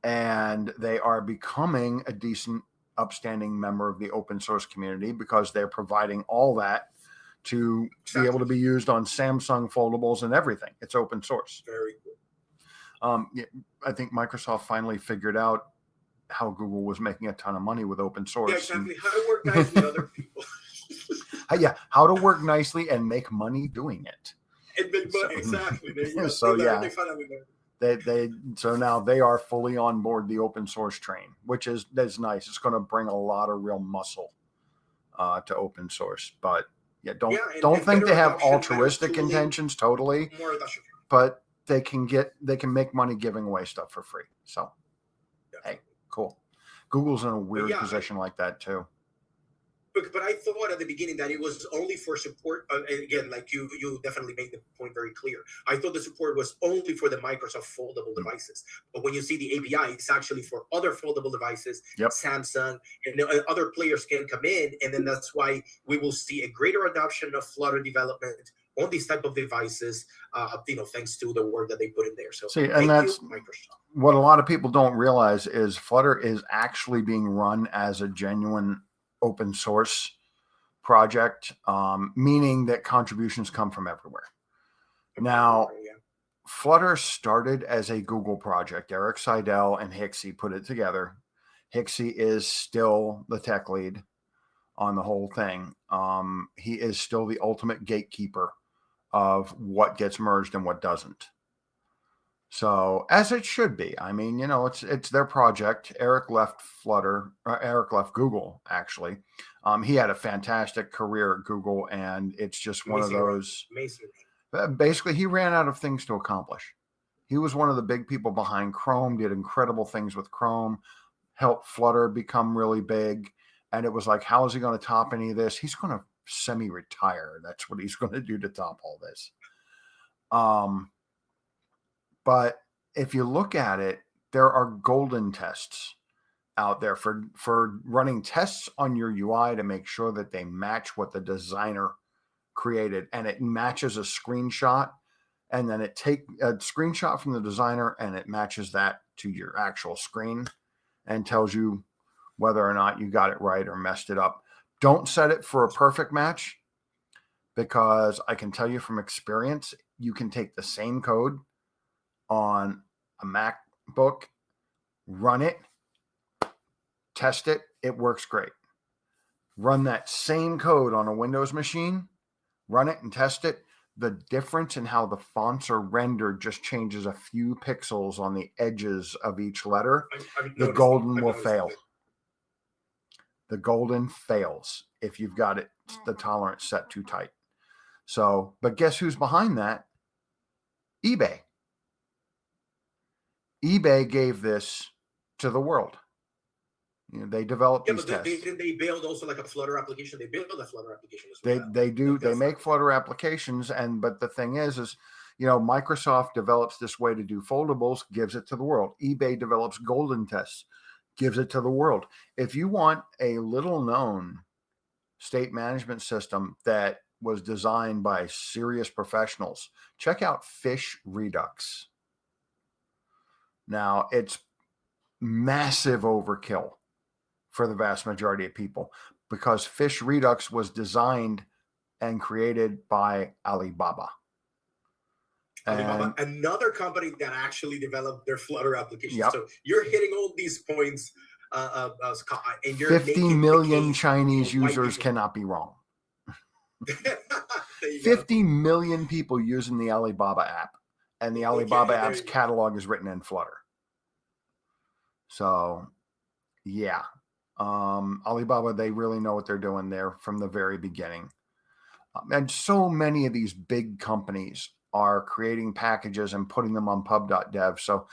And they are becoming a decent, upstanding member of the open source community, because they're providing all that to be able to be used on Samsung foldables and everything. It's open source. Very cool. I think Microsoft finally figured out how Google was making a ton of money with open source. Yeah, exactly. How to work nice with other people. How to work nicely and make money doing it. Exactly. So now they are fully on board the open source train, which is nice. It's going to bring a lot of real muscle to open source. But don't think they have altruistic intentions totally, but they can make money giving away stuff for free. So, Hey, cool. Google's in a weird yeah, position like that too. But I thought at the beginning that it was only for support. And again, like you definitely made the point very clear. I thought the support was only for the Microsoft foldable devices. But when you see the API, it's actually for other foldable devices. Yep. Samsung and other players can come in, and then that's why we will see a greater adoption of Flutter development on these type of devices. Thanks to the work that they put in there. So see, and thank that's you, Microsoft. what a lot of people don't realize is Flutter is actually being run as a genuine open source project, meaning that contributions come from everywhere. Now, Flutter started as a Google project. Eric Seidel and Hixie put it together. Hixie is still the tech lead on the whole thing. He is still the ultimate gatekeeper of what gets merged and what doesn't. So, as it should be. I mean, it's their project. Eric left Google, actually. He had a fantastic career at Google, and it's just one of those. Basically, he ran out of things to accomplish. He was one of the big people behind Chrome, did incredible things with Chrome, helped Flutter become really big. And it was like, how is he going to top any of this? He's going to semi-retire. That's what he's going to do to top all this. But if you look at it, there are golden tests out there for running tests on your UI to make sure that they match what the designer created, and it matches a screenshot, and then it take a screenshot from the designer and it matches that to your actual screen and tells you whether or not you got it right or messed it up. Don't set it for a perfect match, because I can tell you from experience, you can take the same code on a MacBook, run it, test it, it works great. Run that same code on a Windows machine, run it and test it. The difference in how the fonts are rendered just changes a few pixels on the edges of each letter. The golden will fail. The golden fails if you've got it, the tolerance set too tight. So, but guess who's behind that? eBay. eBay gave this to the world. They developed these tests. They build also like a Flutter application. They build a Flutter application as well. They do. They make Flutter applications, but the thing is Microsoft develops this way to do foldables, gives it to the world. eBay develops golden tests, gives it to the world. If you want a little known state management system that was designed by serious professionals, check out Fish Redux. Now, it's massive overkill for the vast majority of people, because Fish Redux was designed and created by Alibaba. Another company that actually developed their Flutter application. Yep. So you're hitting all these points, and you're 50 million Chinese users cannot be wrong. 50 million people using the Alibaba app, and the Alibaba app's catalog is written in Flutter. So, yeah. Alibaba, they really know what they're doing there from the very beginning. And so many of these big companies are creating packages and putting them on pub.dev. So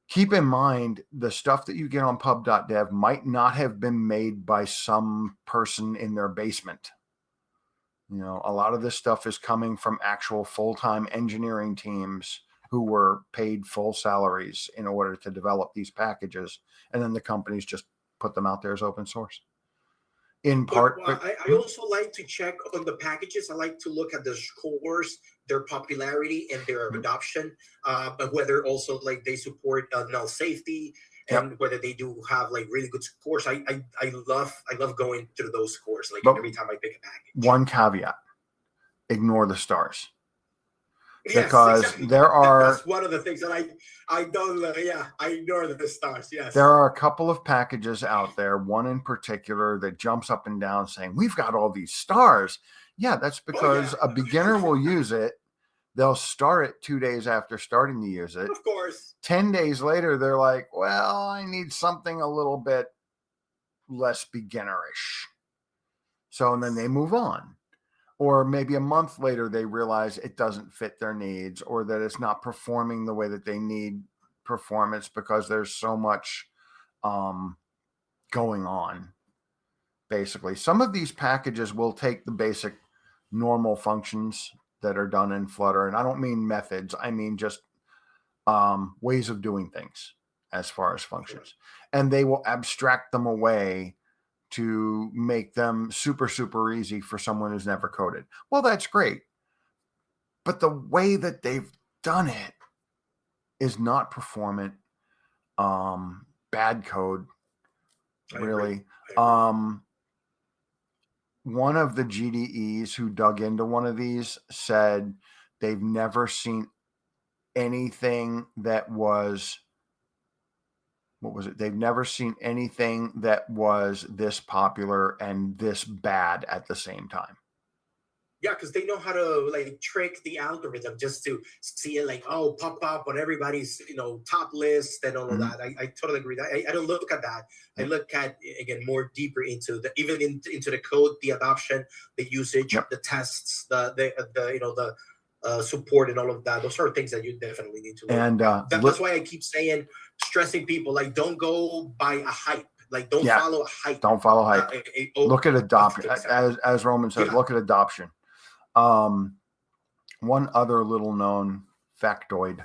keep in mind, the stuff that you get on pub.dev might not have been made by some person in their basement. A lot of this stuff is coming from actual full-time engineering teams who were paid full salaries in order to develop these packages. And then the companies just put them out there as open source. In part, I also like to check on the packages. I like to look at the scores, their popularity, and their adoption. But whether also like they support null safety, and whether they do have like really good scores. I love going through those scores every time I pick a package. One caveat: ignore the stars. Yes, because exactly. That's one of the things that I don't. I ignore the stars. Yes, there are a couple of packages out there. One in particular that jumps up and down saying, "We've got all these stars." Yeah, that's because a beginner will use it. They'll start it 2 days after starting to use it. Of course. 10 days later, they're like, "Well, I need something a little bit less beginnerish." So, and then they move on. Or maybe a month later, they realize it doesn't fit their needs, or that it's not performing the way that they need performance because there's so much going on. Basically, some of these packages will take the basic normal functions that are done in Flutter. And I don't mean methods. I mean just ways of doing things as far as functions. And they will abstract them away to make them super, super easy for someone who's never coded. Well, that's great. But the way that they've done it is not performant. Bad code, really. One of the GDEs who dug into one of these said they've never seen anything that was, what was it? They've never seen anything that was this popular and this bad at the same time. Yeah, because they know how to like trick the algorithm just to see it like, oh, pop up on everybody's, top list and all of that. I totally agree. I don't look at that. I look at, again, more deeper into into the code, the adoption, the usage, the tests, the support and all of that. Those are things that you definitely need to look at. That's why I keep stressing people, like, don't go by a hype. Like, don't follow a hype. Don't follow hype. Look at adoption. As Roman says, look at adoption. One other little known factoid.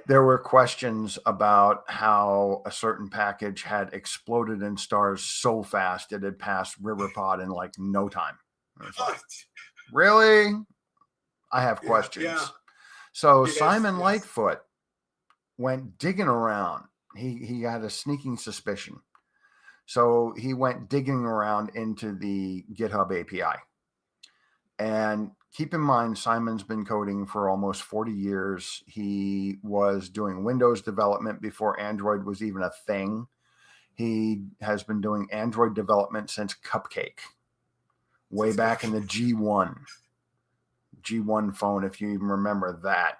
There were questions about how a certain package had exploded in stars so fast it had passed RiverPod in like no time. Like, really? I have questions. Yeah. So Simon Lightfoot went digging around. He had a sneaking suspicion. So he went digging around into the GitHub API. And keep in mind, Simon's been coding for almost 40 years. He was doing Windows development before Android was even a thing. He has been doing Android development since Cupcake, way back in the G1 phone, if you even remember that.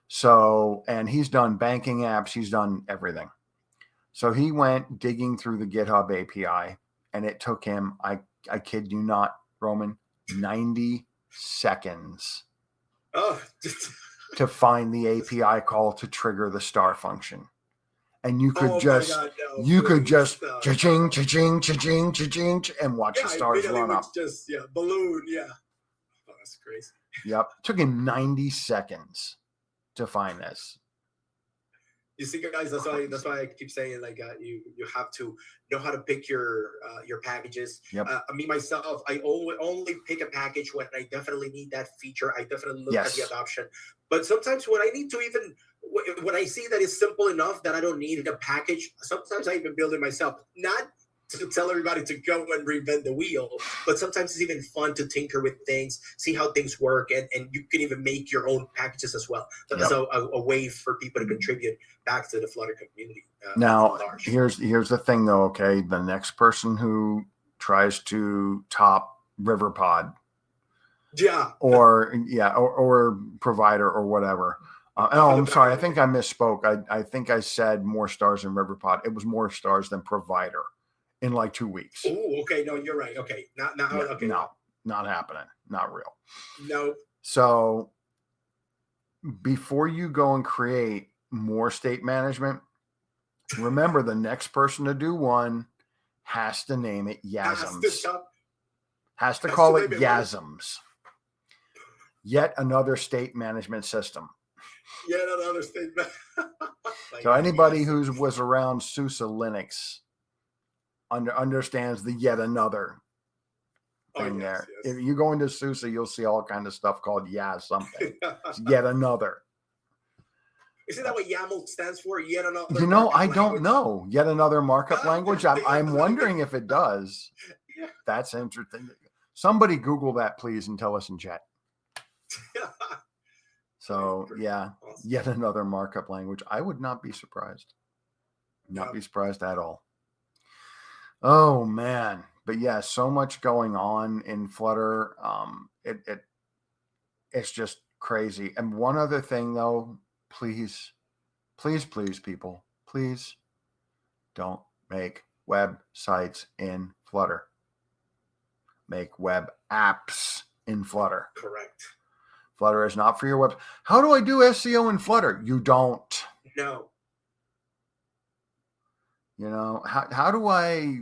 So, and he's done banking apps. He's done everything. So he went digging through the GitHub API, and it took him, I kid you not, Roman, 90 seconds to find the API call to trigger the star function. And you could cha-ching, cha-ching, cha-ching, cha-ching, and watch the stars run up. Balloon, Oh, that's crazy. Yep. It took him 90 seconds to find this. You see, guys, that's why I keep saying, like, you have to know how to pick your packages. Yep. Me myself, I only pick a package when I definitely need that feature. I definitely look at the adoption. But sometimes when I need to when I see that it's simple enough that I don't need a package, sometimes I even build it myself. Not to tell everybody to go and reinvent the wheel, but sometimes it's even fun to tinker with things, see how things work, and you can even make your own packages as well. So that's a way for people to contribute back to the Flutter community. Now, here's the thing, though. Okay, the next person who tries to top RiverPod, or provider or whatever. I'm sorry. I think I misspoke. I think I said more stars than RiverPod. It was more stars than provider. In like 2 weeks. Oh, okay. No, you're right. Okay. Okay. No, not happening. Not real. No. So before you go and create more state management, remember the next person to do one has to name it Yasms. Has to call it Yasms. Yet another state management system. Yet another state. So anybody who was around SUSE Linux understands the yet another thing there. Yes. If you go into SUSE, you'll see all kind of stuff called something. It's yet another. Isn't that what YAML stands for? Yet another. I don't know. Yet another markup language. I'm wondering if it does. Yeah. That's interesting. Somebody Google that, please, and tell us in chat. So awesome. Yet another markup language. I would not be surprised. Not be surprised at all. Oh man, but yeah, so much going on in Flutter. It's just crazy. And one other thing, though, please, people, please don't make websites in Flutter. Make web apps in Flutter. Correct. Flutter is not for your web. How do I do SEO in Flutter? You don't. No. You know, how do I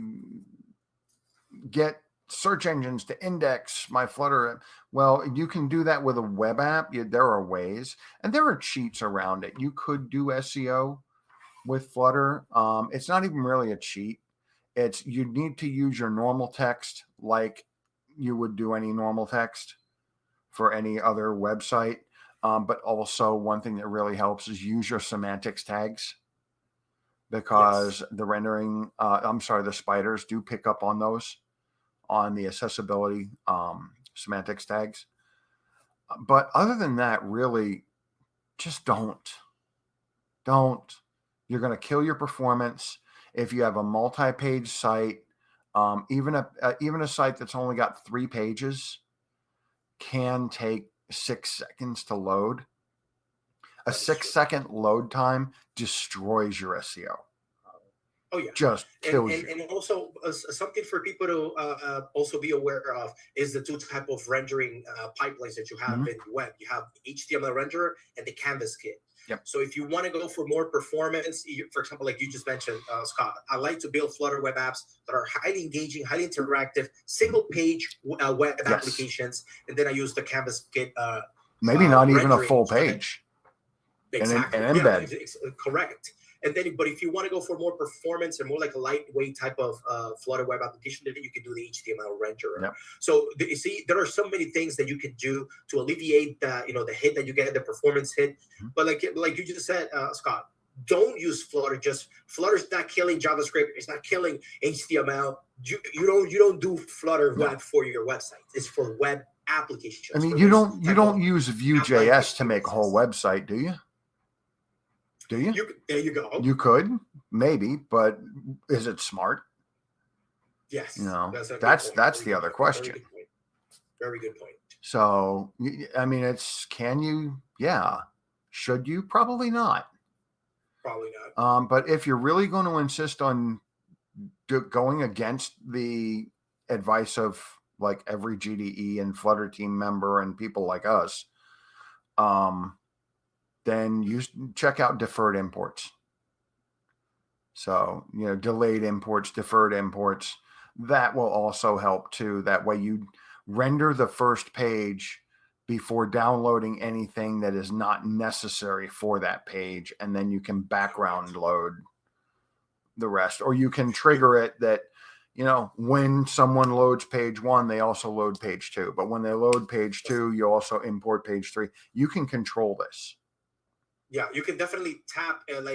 get search engines to index my Flutter? Well, you can do that with a web app. There are ways, and there are cheats around it. You could do SEO with Flutter. It's not even really a cheat. It's you need to use your normal text like you would do any normal text for any other website. But also one thing that really helps is use your semantics tags, because the rendering, the spiders do pick up on those, on the accessibility semantics tags. But other than that, really, just don't. You're going to kill your performance. If you have a multi-page site, even a site that's only got 3 pages can take 6 seconds to load. A 6-second load time destroys your SEO. Oh yeah, just kills you. And also something for people to also be aware of is the 2 type of rendering pipelines that you have in the web. You have the HTML renderer and the Canvas kit. Yep. So if you want to go for more performance, for example, like you just mentioned, Scott, I like to build Flutter web apps that are highly engaging, highly interactive, single page web applications, and then I use the Canvas kit. Maybe not even a full page. Exactly. An embed. Yeah, correct. And then, but if you want to go for more performance and more like a lightweight type of Flutter web application, then you can do the HTML renderer. Yep. So you see, there are so many things that you can do to alleviate the the hit that you get, the performance hit. But like you just said, Scott, don't use Flutter. Flutter's not killing JavaScript. It's not killing HTML. You don't do Flutter web for your website. It's for web applications. I mean, you don't use Vue.js to make a whole website, do you? Do you? There you go. You could, maybe, but is it smart? Yes. No, that's the other question. Very good point. So, I mean, can you? Yeah. Should you? Probably not. Probably not. But if you're really going to insist on going against the advice of like every GDE and Flutter team member and people like us, then you check out deferred imports. So, delayed imports, deferred imports, that will also help too. That way you render the first page before downloading anything that is not necessary for that page. And then you can background load the rest, or you can trigger it that, when someone loads page 1, they also load page 2. But when they load page 2, you also import page 3. You can control this. Yeah, you can definitely tap and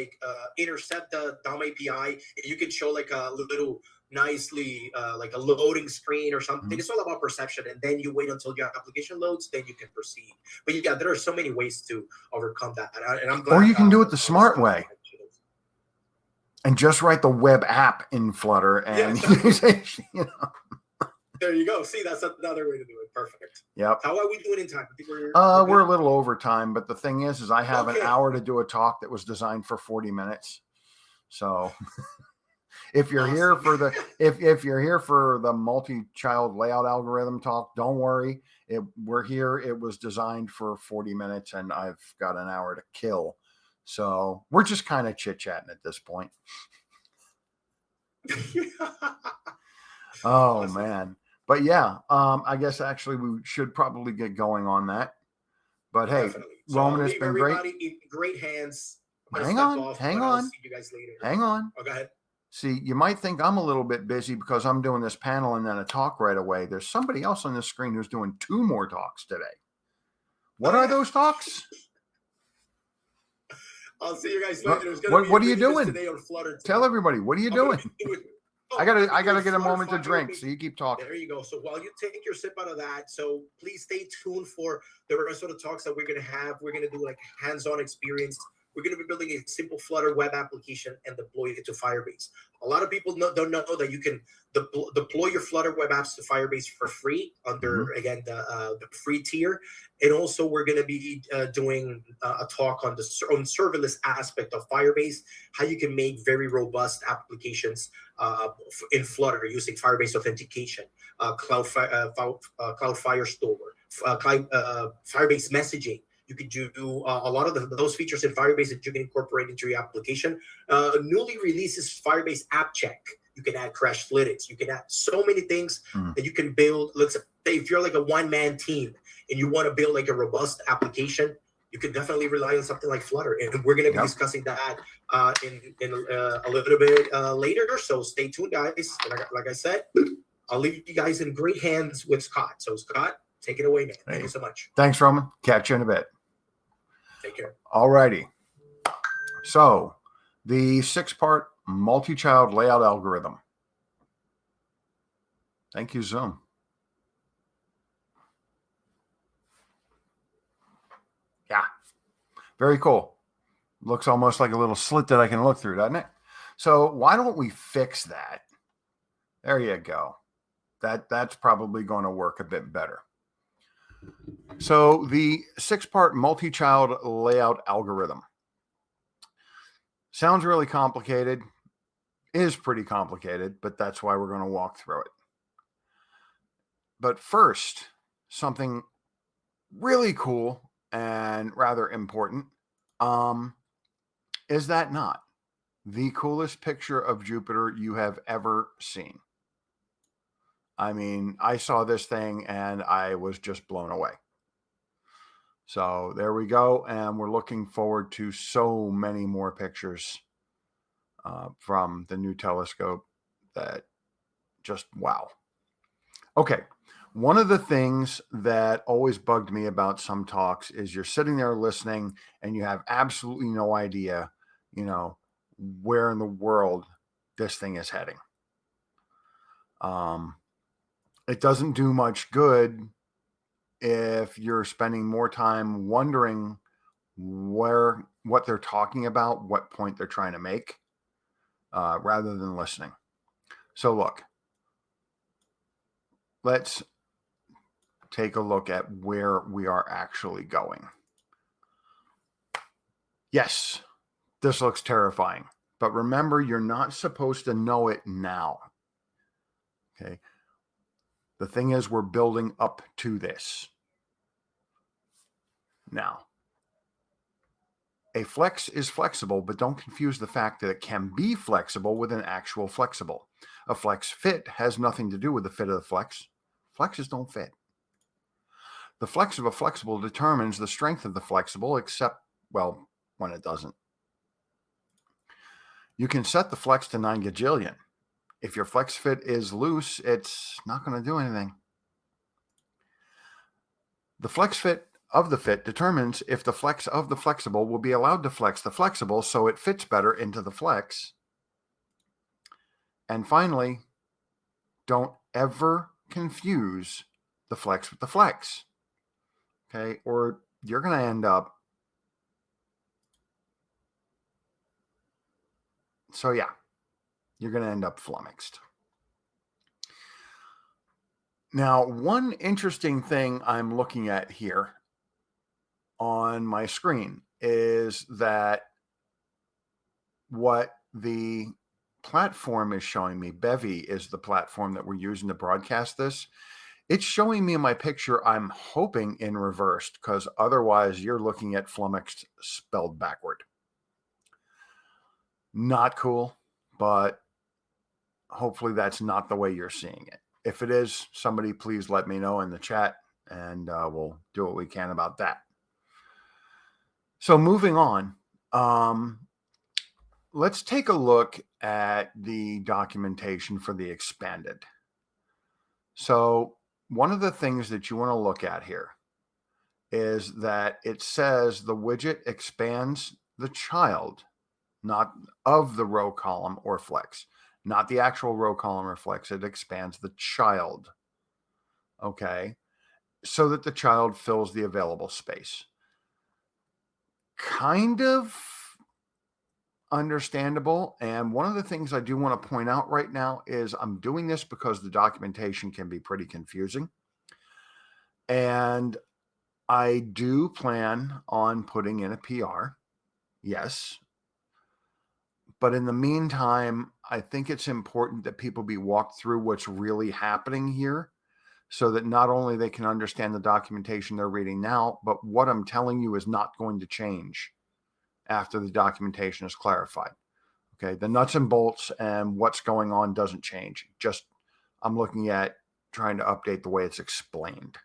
intercept the DOM API. You can show like a little nicely like a loading screen or something. It's all about perception, and then you wait until your application loads, then you can proceed. But yeah, there are so many ways to overcome that, and I'm glad. Or you can do it the smart way, and just write the web app in Flutter, and There you go. See, that's another way to do it. Perfect. Yep. How are we doing in time? I think we're a little over time, but the thing is I have an hour to do a talk that was designed for 40 minutes. So if you're here for the if you're here for the multi-child layout algorithm talk, don't worry. We're here. It was designed for 40 minutes, and I've got an hour to kill. So we're just kind of chit-chatting at this point. Oh, awesome. Man. But yeah, I guess actually we should probably get going on that. But hey, so Roman, it's been great. In great hands. Hang on. See you guys later. Hang on. Oh, go ahead. See, you might think I'm a little bit busy because I'm doing this panel and then a talk right away. There's somebody else on the screen who's doing 2 more talks today. What are those talks? I'll see you guys later. What are you doing? Tell everybody. What are you doing? I gotta get a moment to drink. So you keep talking. There you go. So while you take your sip out of that, so please stay tuned for the rest of the talks that we're gonna have. We're gonna do like hands-on experience. We're gonna be building a simple Flutter web application and deploy it to Firebase. A lot of people don't know that you can deploy your Flutter web apps to Firebase for free under again the free tier. And also we're gonna be doing a talk on the serverless aspect of Firebase, how you can make very robust applications in Flutter using Firebase authentication, Cloud Firestore, Firebase messaging, You could do a lot of those features in Firebase that you can incorporate into your application. Newly releases Firebase App Check. You can add crash analytics. You can add so many things that you can build. Let's say if you're like a one-man team and you want to build like a robust application, you can definitely rely on something like Flutter. And we're going to be discussing that in a little bit later. So stay tuned, guys. Like I said, I'll leave you guys in great hands with Scott. So Scott, take it away, man. Thank you so much. Thanks, Roman. Catch you in a bit. Take care. All righty. So the 6-part multi-child layout algorithm. Thank you, Zoom. Yeah, very cool. Looks almost like a little slit that I can look through, doesn't it? So why don't we fix that? There you go. That's probably going to work a bit better. So the 6-part multi-child layout algorithm sounds really complicated, is pretty complicated, but that's why we're going to walk through it. But first, something really cool and rather important. Is that not the coolest picture of Jupiter you have ever seen? I mean, I saw this thing and I was just blown away. So there we go. And we're looking forward to so many more pictures from the new telescope that just wow. Okay. One of the things that always bugged me about some talks is you're sitting there listening and you have absolutely no idea, where in the world this thing is heading. It doesn't do much good if you're spending more time wondering what they're talking about, what point they're trying to make, rather than listening. So look, let's take a look at where we are actually going. Yes, this looks terrifying, but remember, you're not supposed to know it now. Okay. The thing is, we're building up to this. Now, a flex is flexible, but don't confuse the fact that it can be flexible with an actual flexible. A flex fit has nothing to do with the fit of the flex. Flexes don't fit. The flex of a flexible determines the strength of the flexible, except, well, when it doesn't. You can set the flex to 9 gajillion. If your flex fit is loose, it's not going to do anything. The flex fit of the fit determines if the flex of the flexible will be allowed to flex the flexible so it fits better into the flex. And finally, don't ever confuse the flex with the flex. Okay, or you're going to end up. So yeah, you're going to end up flummoxed. Now, one interesting thing I'm looking at here on my screen is that what the platform is showing me, Bevy is the platform that we're using to broadcast this. It's showing me in my picture, I'm hoping in reversed, because otherwise you're looking at flummoxed spelled backward. Not cool, but hopefully that's not the way you're seeing it. If it is, somebody please let me know in the chat, and we'll do what we can about that. So moving on, let's take a look at the documentation for the expanded. So one of the things that you want to look at here is that it says the widget expands the child, not of the row, column, or flex, not the actual row, column, or flex. It expands the child, okay, so that the child fills the available space. Kind of understandable. And one of the things I do want to point out right now is I'm doing this because the documentation can be pretty confusing. And I do plan on putting in a PR. Yes. But in the meantime, I think it's important that people be walked through what's really happening here so that not only they can understand the documentation they're reading now, but what I'm telling you is not going to change after the documentation is clarified. Okay, the nuts and bolts and what's going on doesn't change. Just I'm looking at trying to update the way it's explained.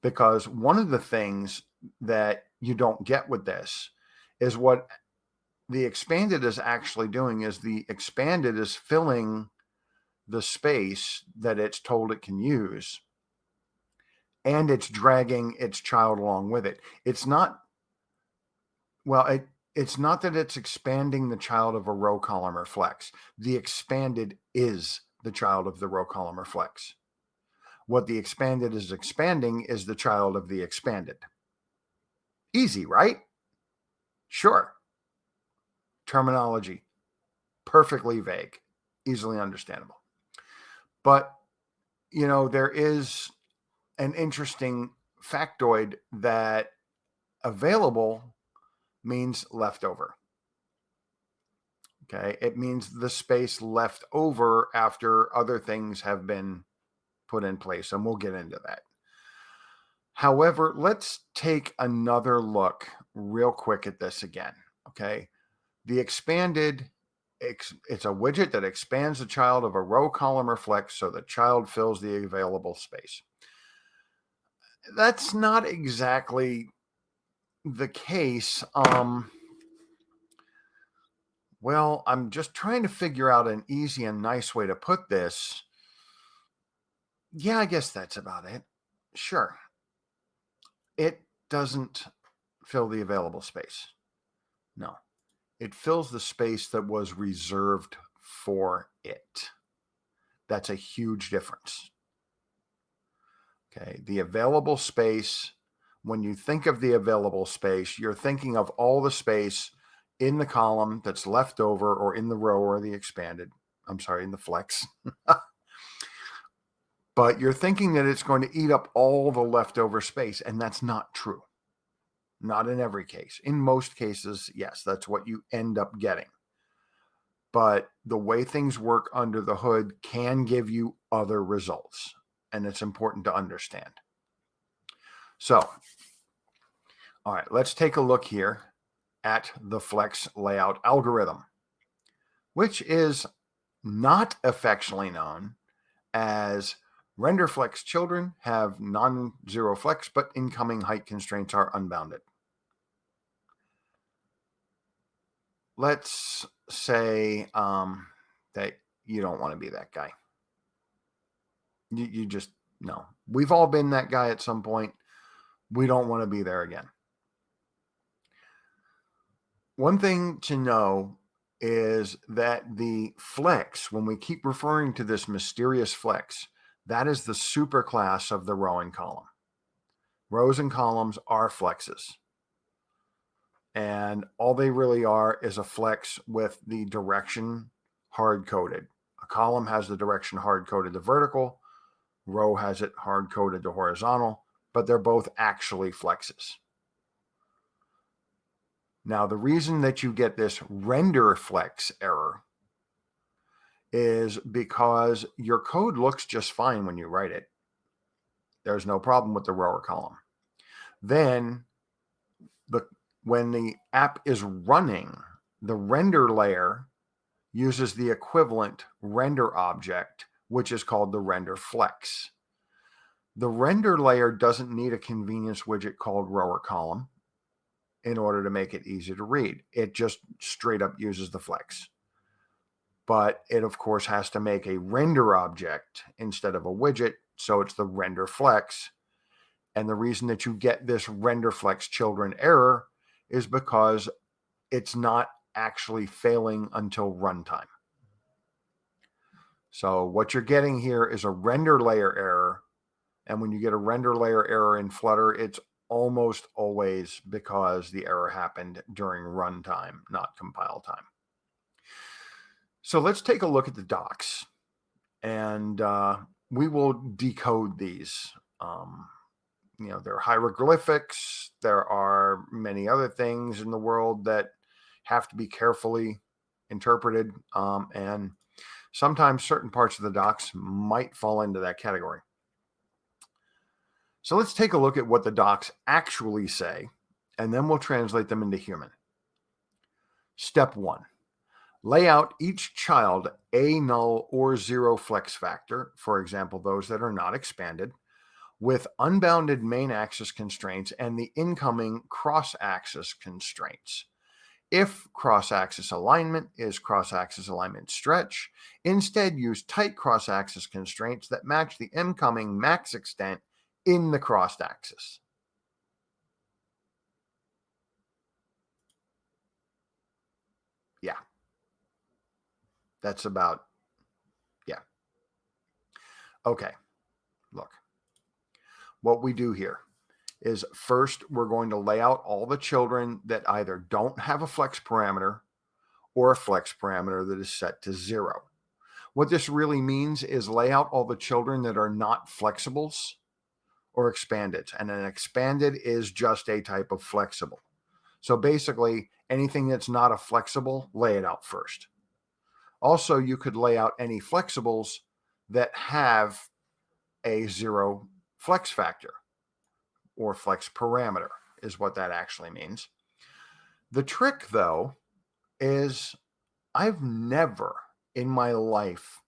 Because one of the things that you don't get with this is what the expanded is actually doing is the expanded is filling the space that it's told it can use, and it's dragging its child along with it. It's not, well, it's not that it's expanding the child of a row, column, or flex. The expanded is the child of the row, column, or flex. What the expanded is expanding is the child of the expanded. Easy, right? Sure. Terminology, perfectly vague, easily understandable. But, you know, there is an interesting factoid that available means leftover. Okay, it means the space left over after other things have been put in place, and we'll get into that. However, let's take another look real quick at this again. Okay, the expanded, it's a widget that expands the child of a row, column, or flex so the child fills the available space. That's not exactly the case. Well, I'm just trying to figure out an easy and nice way to put this. Yeah, I guess that's about it. Sure. It doesn't fill the available space. No, it fills the space that was reserved for it. That's a huge difference. Okay, the available space, when you think of the available space, you're thinking of all the space in the column that's left over, or in the row or the expanded. I'm sorry, in the flex. But you're thinking that it's going to eat up all the leftover space, and that's not true. Not in every case. In most cases, yes, that's what you end up getting. But the way things work under the hood can give you other results, and it's important to understand. So, all right, let's take a look here at the flex layout algorithm, which is not affectionately known as render flex children have non-zero flex, but incoming height constraints are unbounded. Let's say that you don't want to be that guy. You just, no. We've all been that guy at some point. We don't want to be there again. One thing to know is that the flex, when we keep referring to this mysterious flex, that is the superclass of the row and column. Rows and columns are flexes. And all they really are is a flex with the direction hard-coded. A column has the direction hard-coded to vertical. Row has it hard-coded to horizontal, but they're both actually flexes. Now, the reason that you get this render flex error is because your code looks just fine when you write it. There's no problem with the row or column. Then, when the app is running, the render layer uses the equivalent render object, which is called the render flex. The render layer doesn't need a convenience widget called row or column in order to make it easy to read. It just straight up uses the flex. But it, of course, has to make a render object instead of a widget, so it's the render flex. And the reason that you get this render flex children error is because it's not actually failing until runtime. So what you're getting here is a render layer error. And when you get a render layer error in Flutter, it's almost always because the error happened during runtime, not compile time. So let's take a look at the docs, and we will decode these. You know, there are hieroglyphics. There are many other things in the world that have to be carefully interpreted, and sometimes certain parts of the docs might fall into that category. So let's take a look at what the docs actually say, and then we'll translate them into human. Step 1. Lay out each child a null or zero flex factor, for example, those that are not expanded, with unbounded main axis constraints and the incoming cross-axis constraints. If cross-axis alignment is cross-axis alignment stretch, instead use tight cross-axis constraints that match the incoming max extent in the crossed axis. Yeah. That's about, yeah. Okay, look. What we do here is first we're going to lay out all the children that either don't have a flex parameter or a flex parameter that is set to 0. What this really means is lay out all the children that are not flexibles or expanded. And an expanded is just a type of flexible. So basically, anything that's not a flexible, lay it out first. Also, you could lay out any flexibles that have a 0 flex factor or flex parameter is what that actually means. The trick, though, is I've never in my life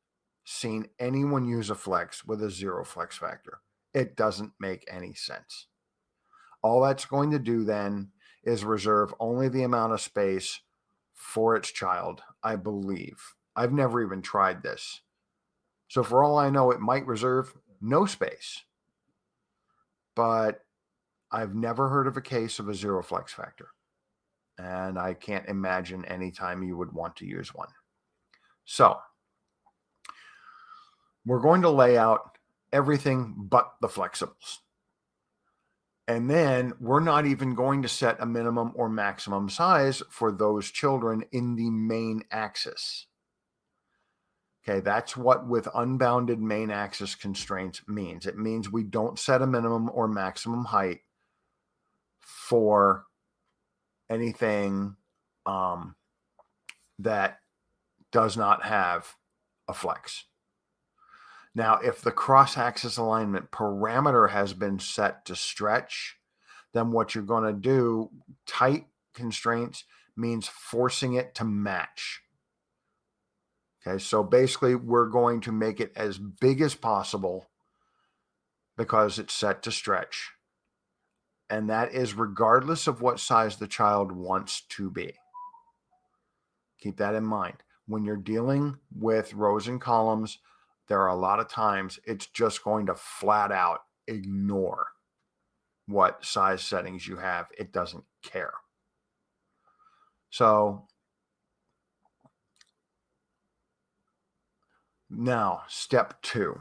seen anyone use a flex with a 0 flex factor. It doesn't make any sense. All that's going to do then is reserve only the amount of space for its child, I believe. I've never even tried this. So for all I know, it might reserve no space. But I've never heard of a case of a 0 flex factor. And I can't imagine any time you would want to use one. So we're going to lay out everything but the flexibles. And then we're not even going to set a minimum or maximum size for those children in the main axis. Okay, that's what with unbounded main axis constraints means. It means we don't set a minimum or maximum height for anything that does not have a flex. Now, if the cross-axis alignment parameter has been set to stretch, then what you're going to do, tight constraints means forcing it to match. Okay, so basically we're going to make it as big as possible because it's set to stretch. And that is regardless of what size the child wants to be. Keep that in mind. When you're dealing with rows and columns, there are a lot of times it's just going to flat out ignore what size settings you have. It doesn't care. So now, step 2.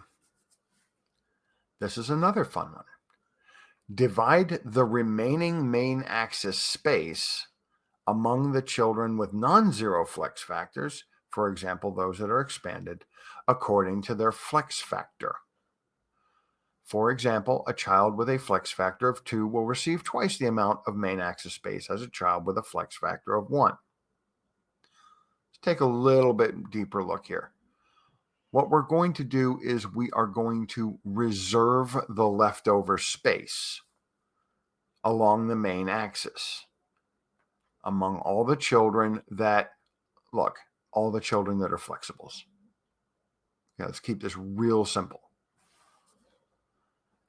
This is another fun one. Divide the remaining main axis space among the children with non-zero flex factors, for example, those that are expanded, according to their flex factor. For example, a child with a flex factor of 2 will receive twice the amount of main axis space as a child with a flex factor of 1. Let's take a little bit deeper look here. What we're going to do is we are going to reserve the leftover space along the main axis among all the children that, look, all the children that are flexibles. Okay, let's keep this real simple.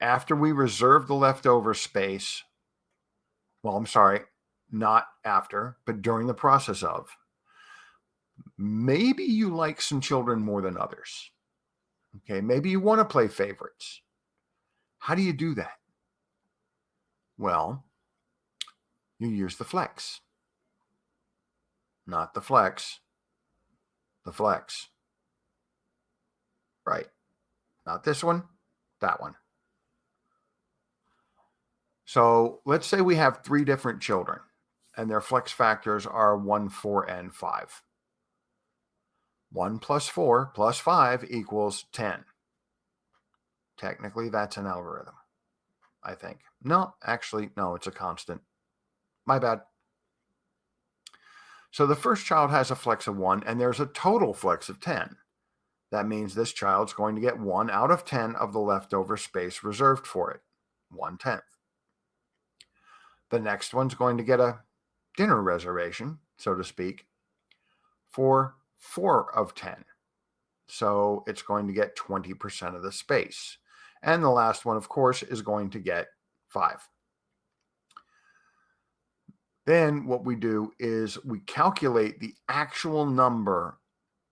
After we reserve the leftover space, well, I'm sorry, not after, but during the process of, maybe you like some children more than others. Okay, maybe you want to play favorites. How do you do that? Well, you use the flex. Not the flex. The flex. Right. Not this one, that one. So let's say we have 3 different children and their flex factors are 1, 4, and 5. 1 plus 4 plus 5 equals 10. Technically, that's an algorithm, I think. No, actually, no, it's a constant. My bad. So the first child has a flex of 1, and there's a total flex of 10. That means this child's going to get 1 out of 10 of the leftover space reserved for it. 1/10. The next one's going to get a dinner reservation, so to speak, for 4 of 10. So it's going to get 20% of the space. And the last one, of course, is going to get 5. Then what we do is we calculate the actual number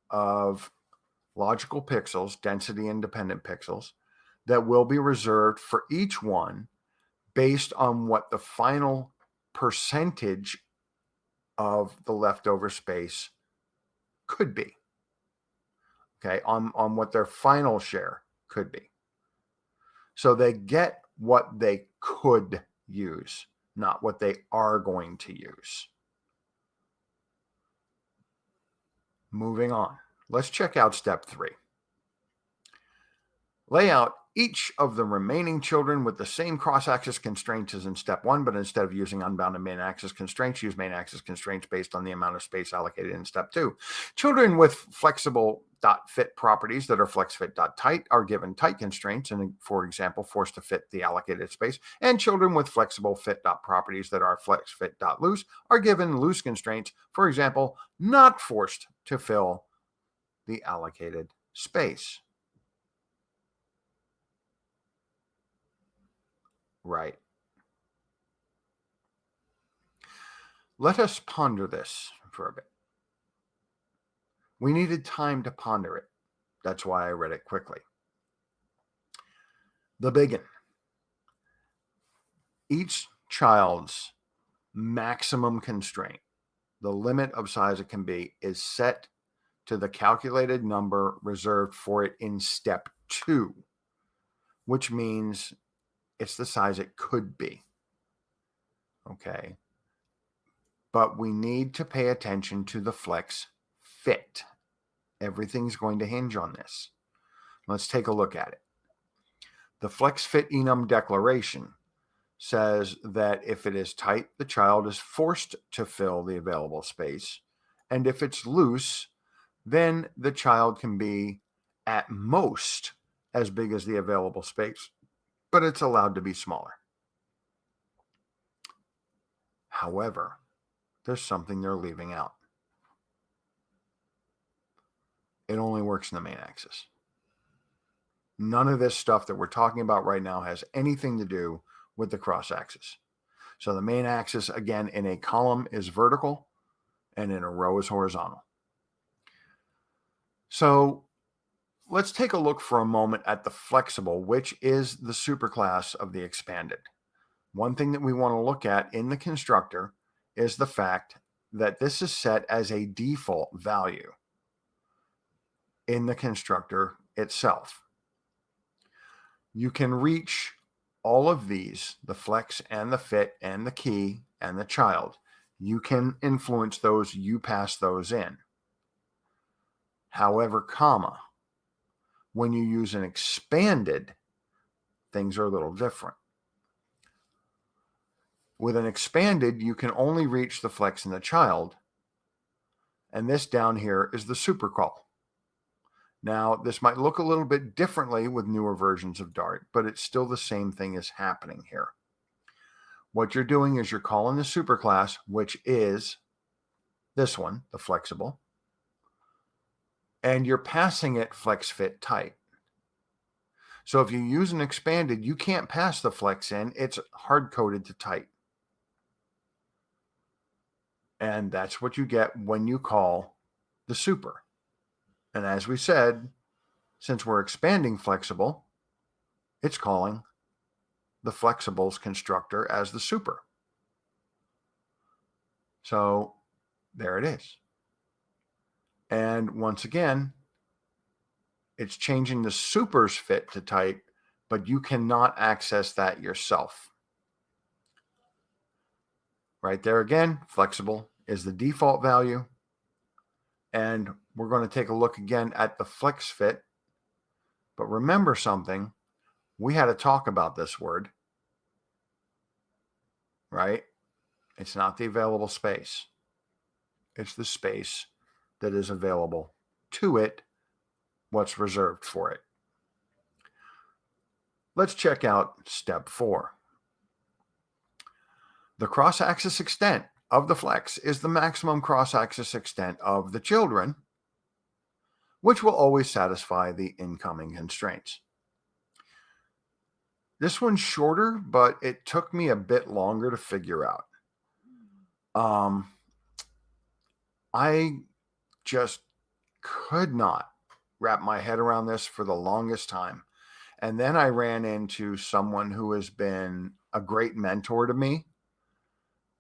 of logical pixels, density independent pixels, that will be reserved for each one based on what the final percentage of the leftover space could be. Okay, on what their final share could be. So they get what they could use, not what they are going to use. Moving on. Let's check out step 3. Lay out each of the remaining children with the same cross-axis constraints as in step 1, but instead of using unbounded main axis constraints, use main axis constraints based on the amount of space allocated in step 2. Children with flexible.fit properties that are flexFit.tight are given tight constraints and, for example, forced to fit the allocated space. And children with flexible fit.properties that are flexFit.loose are given loose constraints, for example, not forced to fill the allocated space. Right. Let us ponder this for a bit. We needed time to ponder it. That's why I read it quickly. The big one. Each child's maximum constraint, the limit of size it can be, is set to the calculated number reserved for it in step 2, which means it's the size it could be. Okay. But we need to pay attention to the flex fit. Everything's going to hinge on this. Let's take a look at it. The flex fit enum declaration says that if it is tight, the child is forced to fill the available space. And if it's loose, then the child can be at most as big as the available space, but it's allowed to be smaller. However, there's something they're leaving out. It only works in the main axis. None of this stuff that we're talking about right now has anything to do with the cross axis. So the main axis, again, in a column is vertical and in a row is horizontal. So let's take a look for a moment at the flexible, which is the superclass of the expanded. One thing that we want to look at in the constructor is the fact that this is set as a default value in the constructor itself. You can reach all of these, the flex and the fit and the key and the child. You can influence those, you pass those in. However, comma, when you use an expanded, things are a little different. With an expanded, you can only reach the flex and the child. And this down here is the super call. Now, this might look a little bit differently with newer versions of Dart, but it's still the same thing is happening here. What you're doing is you're calling the superclass, which is this one, the flexible, and you're passing it flex fit tight. So if you use an expanded, you can't pass the flex in. It's hard-coded to tight. And that's what you get when you call the super. And as we said, since we're expanding flexible, it's calling the flexibles constructor as the super. So there it is. And once again, it's changing the super's fit to tight, but you cannot access that yourself. Right there again, flexible is the default value. And we're going to take a look again at the flex fit. But remember something, we had to talk about this word, right? It's not the available space. It's the space that is available to it, what's reserved for it. Let's check out step 4. The cross-axis extent of the flex is the maximum cross-axis extent of the children, which will always satisfy the incoming constraints. This one's shorter, but it took me a bit longer to figure out. I just could not wrap my head around this for the longest time. And then I ran into someone who has been a great mentor to me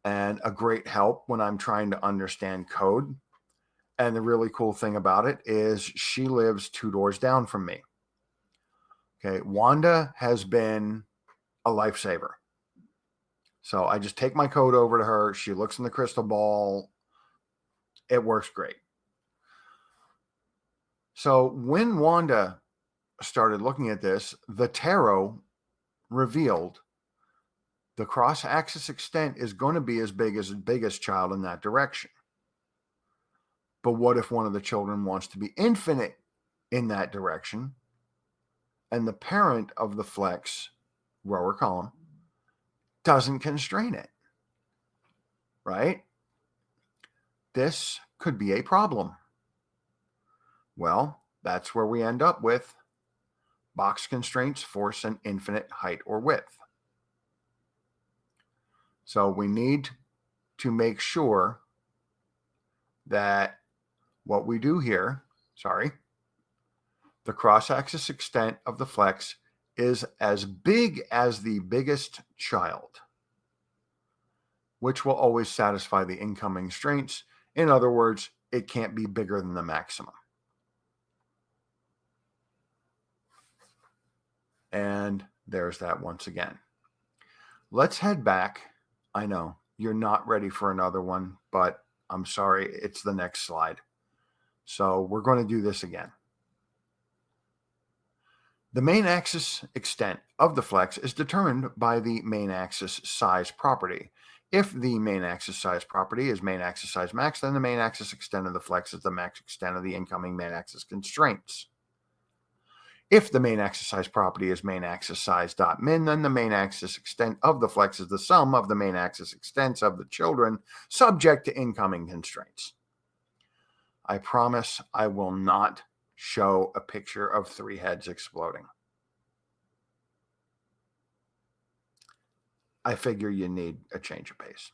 and a great help when I'm trying to understand code. And the really cool thing about it is she lives 2 doors down from me. Okay, Wanda has been a lifesaver. So I just take my code over to her. She looks in the crystal ball. It works great. So when Wanda started looking at this, the tarot revealed the cross-axis extent is going to be as big as the biggest child in that direction. But what if one of the children wants to be infinite in that direction, and the parent of the flex row or column doesn't constrain it, right? This could be a problem. Well, that's where we end up with box constraints force an infinite height or width. So we need to make sure that what we do here, the cross-axis extent of the flex is as big as the biggest child, which will always satisfy the incoming constraints. In other words, it can't be bigger than the maximum. And there's that once again. Let's head back. I know you're not ready for another one, but I'm sorry, it's the next slide. So we're going to do this again. The main axis extent of the flex is determined by the main axis size property. If the main axis size property is main axis size max, then the main axis extent of the flex is the max extent of the incoming main axis constraints. If the main axis size property is main axis size dot min, then the main axis extent of the flex is the sum of the main axis extents of the children subject to incoming constraints. I promise I will not show a picture of 3 heads exploding. I figure you need a change of pace.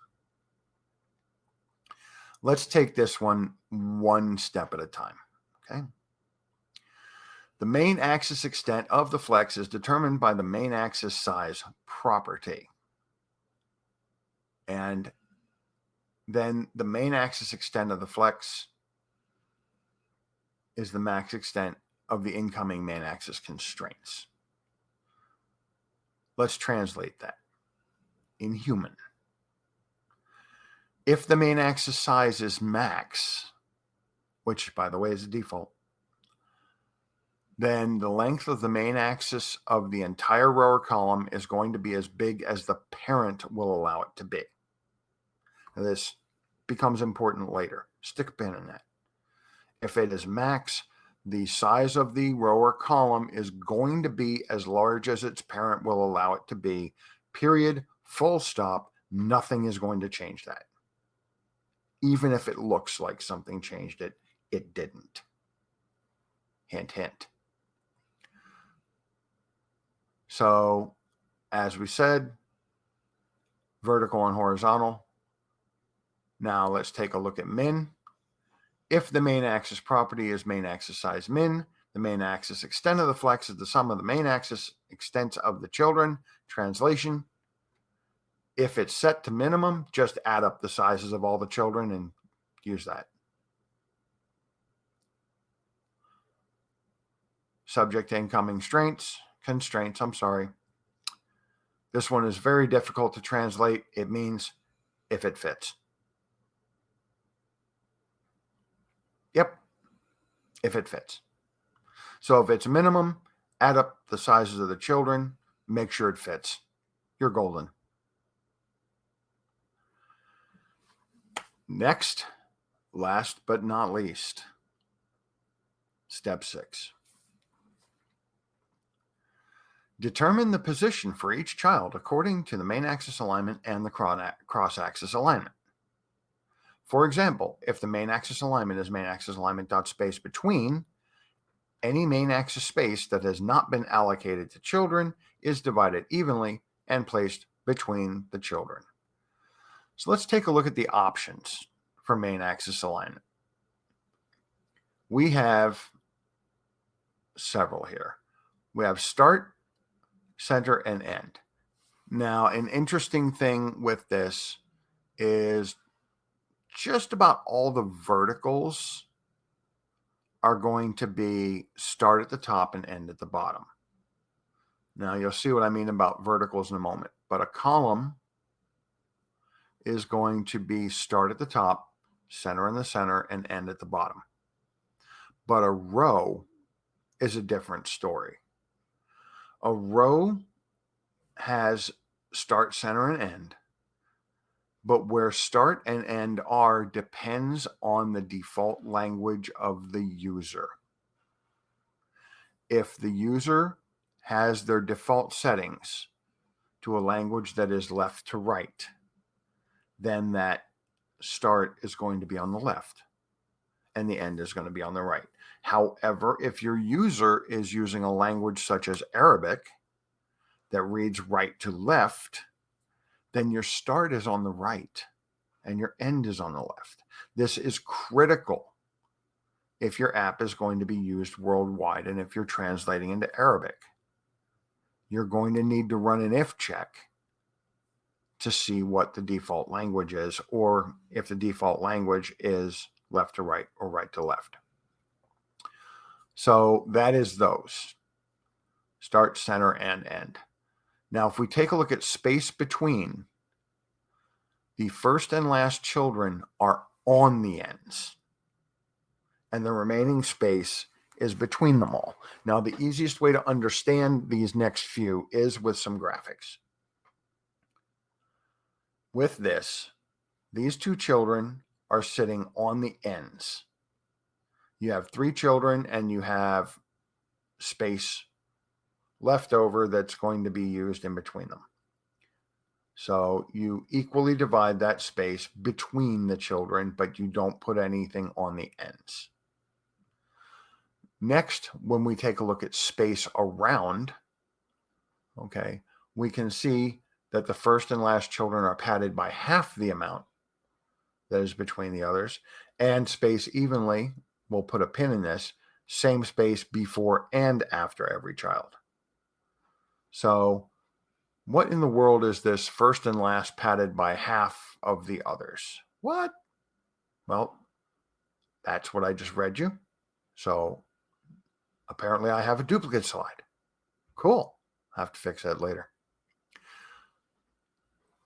Let's take this one step at a time, okay? The main axis extent of the flex is determined by the main axis size property. And then the main axis extent of the flex is the max extent of the incoming main axis constraints. Let's translate that in human. If the main axis size is max, which by the way is a default, then the length of the main axis of the entire row or column is going to be as big as the parent will allow it to be. Now, this becomes important later. Stick a pin in that. If it is max, the size of the row or column is going to be as large as its parent will allow it to be, period, full stop. Nothing is going to change that. Even if it looks like something changed it, it didn't. Hint, hint. So, as we said, vertical and horizontal. Now let's take a look at min. If the main axis property is main axis size min, the main axis extent of the flex is the sum of the main axis extents of the children. Translation: if it's set to minimum, just add up the sizes of all the children and use that. Subject to incoming constraints, I'm sorry. This one is very difficult to translate. It means if it fits. Yep, if it fits. So if it's minimum, add up the sizes of the children, make sure it fits. You're golden. Next, last but not least, step 6. Determine the position for each child according to the main axis alignment and the cross-axis alignment. For example, if the main axis alignment is main axis alignment dot space between, any main axis space that has not been allocated to children is divided evenly and placed between the children. So let's take a look at the options for main axis alignment. We have several here. We have start, center, and end. Now, an interesting thing with this is just about all the verticals are going to be start at the top and end at the bottom. Now, you'll see what I mean about verticals in a moment, but a column is going to be start at the top, center in the center, and end at the bottom. But a row is a different story. A row has start, center, and end, but where start and end are depends on the default language of the user. If the user has their default settings to a language that is left to right, then that start is going to be on the left and the end is going to be on the right. However, if your user is using a language such as Arabic that reads right to left, then your start is on the right and your end is on the left. This is critical if your app is going to be used worldwide and if you're translating into Arabic. You're going to need to run an if check to see what the default language is, or if the default language is left to right or right to left. So that is those. Start, center, and end. Now, if we take a look at space between, the first and last children are on the ends, and the remaining space is between them all. Now, the easiest way to understand these next few is with some graphics. With this, these two children are sitting on the ends. You have 3 children and you have space left over that's going to be used in between them. So you equally divide that space between the children, but you don't put anything on the ends. Next, when we take a look at space around, okay, we can see that the first and last children are padded by half the amount that is between the others, and space evenly, we'll put a pin in this, same space before and after every child. So what in the world is this first and last padded by half of the others? What? Well, that's what I just read you. So apparently I have a duplicate slide. Cool. I'll have to fix that later.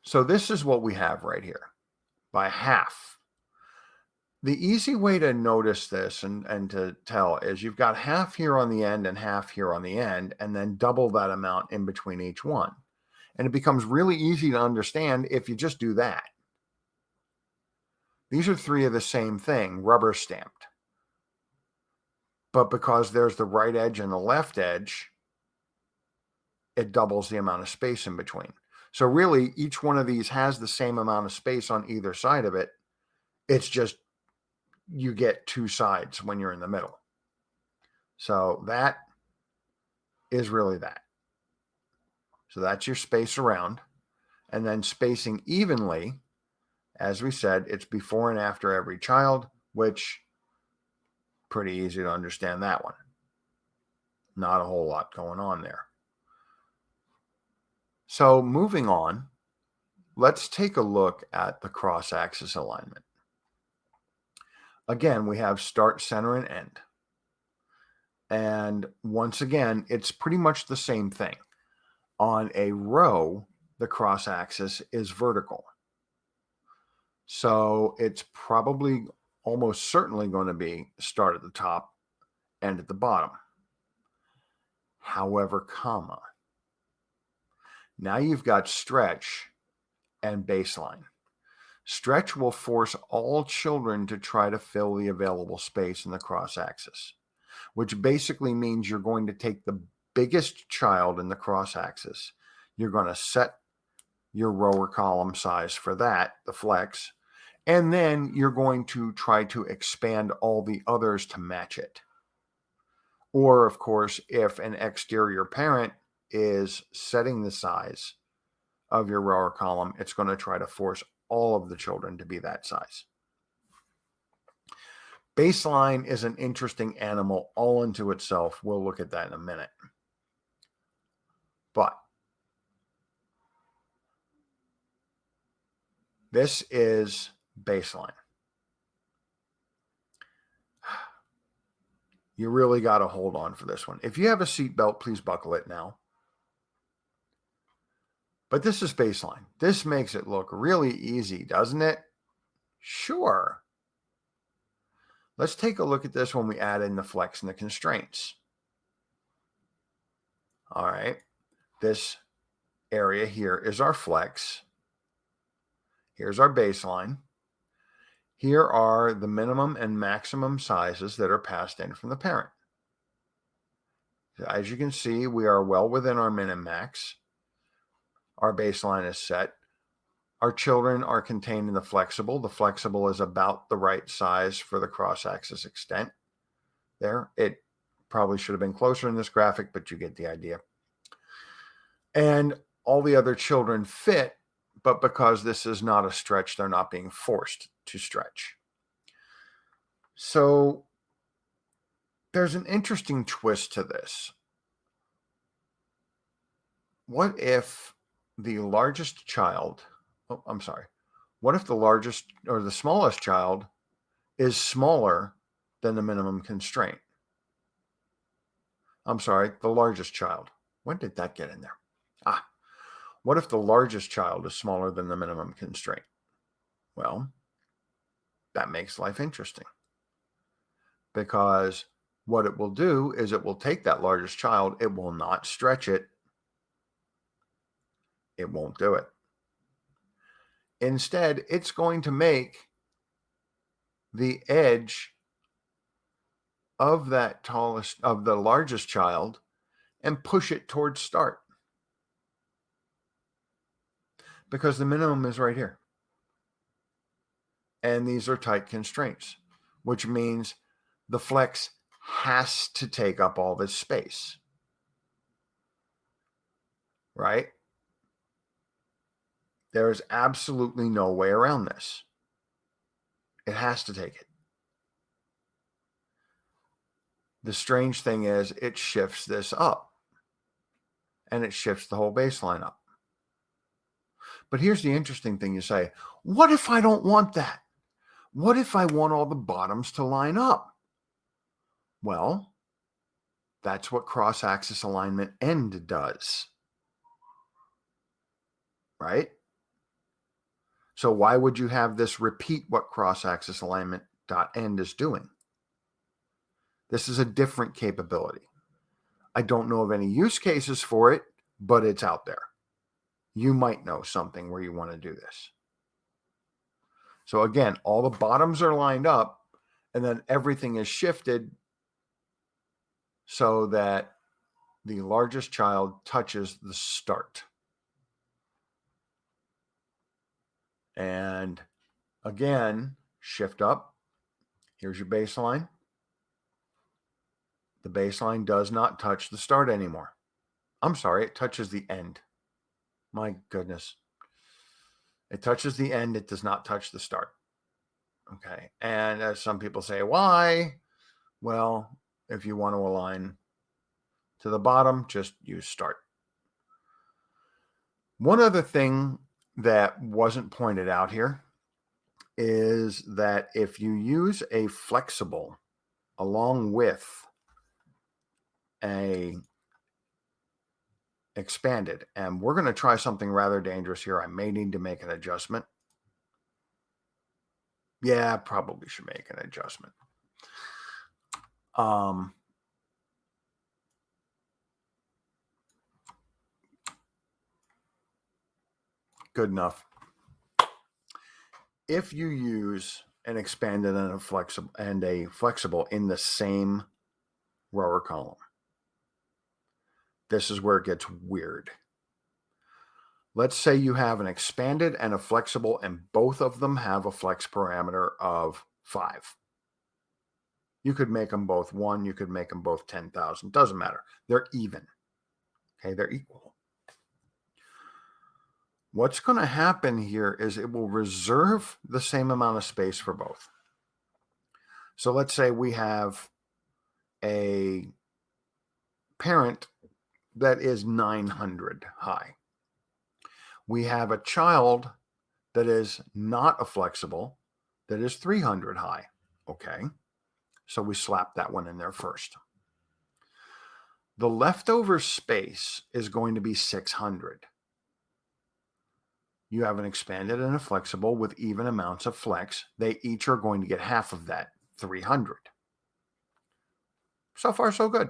So this is what we have right here, by half. The easy way to notice this and to tell is you've got half here on the end and half here on the end, and then double that amount in between each one. And it becomes really easy to understand if you just do that. These are 3 of the same thing, rubber stamped. But because there's the right edge and the left edge, it doubles the amount of space in between. So really, each one of these has the same amount of space on either side of it. It's just you get 2 sides when you're in the middle. So that is really that. So that's your space around. And then spacing evenly, as we said, it's before and after every child, which pretty easy to understand that one. Not a whole lot going on there. So moving on, let's take a look at the cross-axis alignment. Again, we have start, center, and end. And once again, it's pretty much the same thing. On a row, the cross-axis is vertical. So it's probably almost certainly going to be start at the top, end at the bottom. However, comma. Now you've got stretch and baseline. Stretch will force all children to try to fill the available space in the cross-axis, which basically means you're going to take the biggest child in the cross axis, you're going to set your rower column size for that, the flex, and then you're going to try to expand all the others to match it. Or, of course, if an exterior parent is setting the size of your rower column, it's going to try to force all of the children to be that size. Baseline is an interesting animal all into itself. We'll look at that in a minute. But this is baseline. You really got to hold on for this one. If you have a seatbelt, please buckle it now. But this is baseline. This makes it look really easy, doesn't it? Sure. Let's take a look at this when we add in the flex and the constraints. All right. This area here is our flex. Here's our baseline. Here are the minimum and maximum sizes that are passed in from the parent. As you can see, we are well within our min and max. Our baseline is set. Our children are contained in the flexible. The flexible is about the right size for the cross-axis extent. There, it probably should have been closer in this graphic, but you get the idea. And all the other children fit, but because this is not a stretch, they're not being forced to stretch. So there's an interesting twist to this. What if the largest child, what if the largest or the smallest child is smaller than the minimum constraint? The largest child. When did that get in there? What if the largest child is smaller than the minimum constraint? Well, that makes life interesting, because what it will do is it will take that largest child, it will not stretch it, it won't do it. Instead, it's going to make the edge of the largest child and push it towards start, because the minimum is right here. And these are tight constraints, which means the flex has to take up all this space, right? There is absolutely no way around this. It has to take it. The strange thing is it shifts this up, and it shifts the whole baseline up. But here's the interesting thing. You say, what if I don't want that? What if I want all the bottoms to line up? Well, that's what cross-axis alignment end does, right? So why would you have this repeat what cross-axis alignment .end is doing? This is a different capability. I don't know of any use cases for it, but it's out there. You might know something where you want to do this. So again, all the bottoms are lined up, and then everything is shifted so that the largest child touches the start. And again, shift up. Here's your baseline. The baseline does not touch the start anymore. I'm sorry, it touches the end. My goodness. It touches the end. It does not touch the start. Okay. And as some people say, why? Well, if you want to align to the bottom, just use start. One other thing that wasn't pointed out here is that if you use a flexible along with a expanded, and we're going to try something rather dangerous here. I may need to make an adjustment. Yeah, I probably should make an adjustment. Good enough. If you use an expanded and a flexible in the same rower column, this is where it gets weird. Let's say you have an expanded and a flexible, and both of them have a flex parameter of 5. You could make them both 1. You could make them both 10,000. Doesn't matter. They're even. Okay, they're equal. What's going to happen here is it will reserve the same amount of space for both. So let's say we have a parent that is 900 high. We have a child that is not a flexible, that is 300 high. Okay, so we slap that one in there first. The leftover space is going to be 600. You have an expanded and a flexible with even amounts of flex. They each are going to get half of that, 300. So far, so good.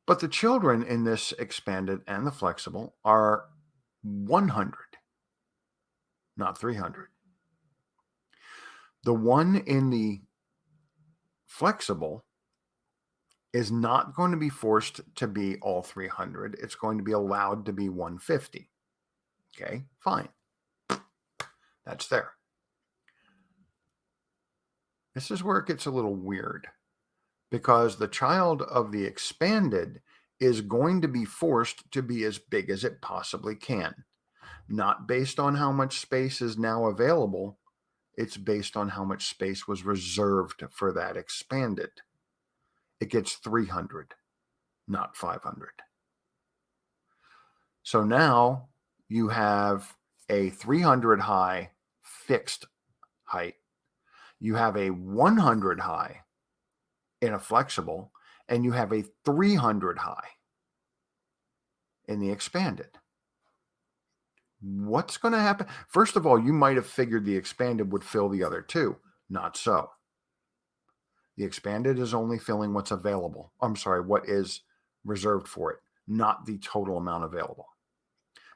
But the children in this expanded and the flexible are 100, not 300. The one in the flexible is not going to be forced to be all 300. It's going to be allowed to be 150. Okay, fine. That's there. This is where it gets a little weird, because the child of the expanded is going to be forced to be as big as it possibly can. Not based on how much space is now available. It's based on how much space was reserved for that expanded. It gets 300, not 500. So now you have a 300 high fixed height. You have a 100 high in a flexible, and you have a 300 high in the expanded. What's going to happen? First of all, you might have figured the expanded would fill the other two. Not so. The expanded is only filling what's available. I'm sorry, what is reserved for it, not the total amount available.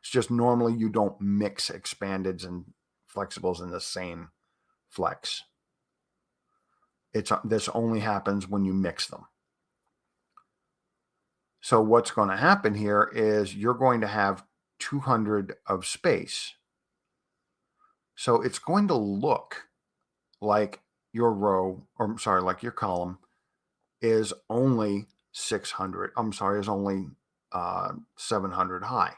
It's just normally you don't mix expandeds and flexibles in the same flex. This only happens when you mix them. So what's going to happen here is you're going to have 200 of space. So it's going to look like your row, or sorry, like your column is only 600. I'm sorry, is only 700 high.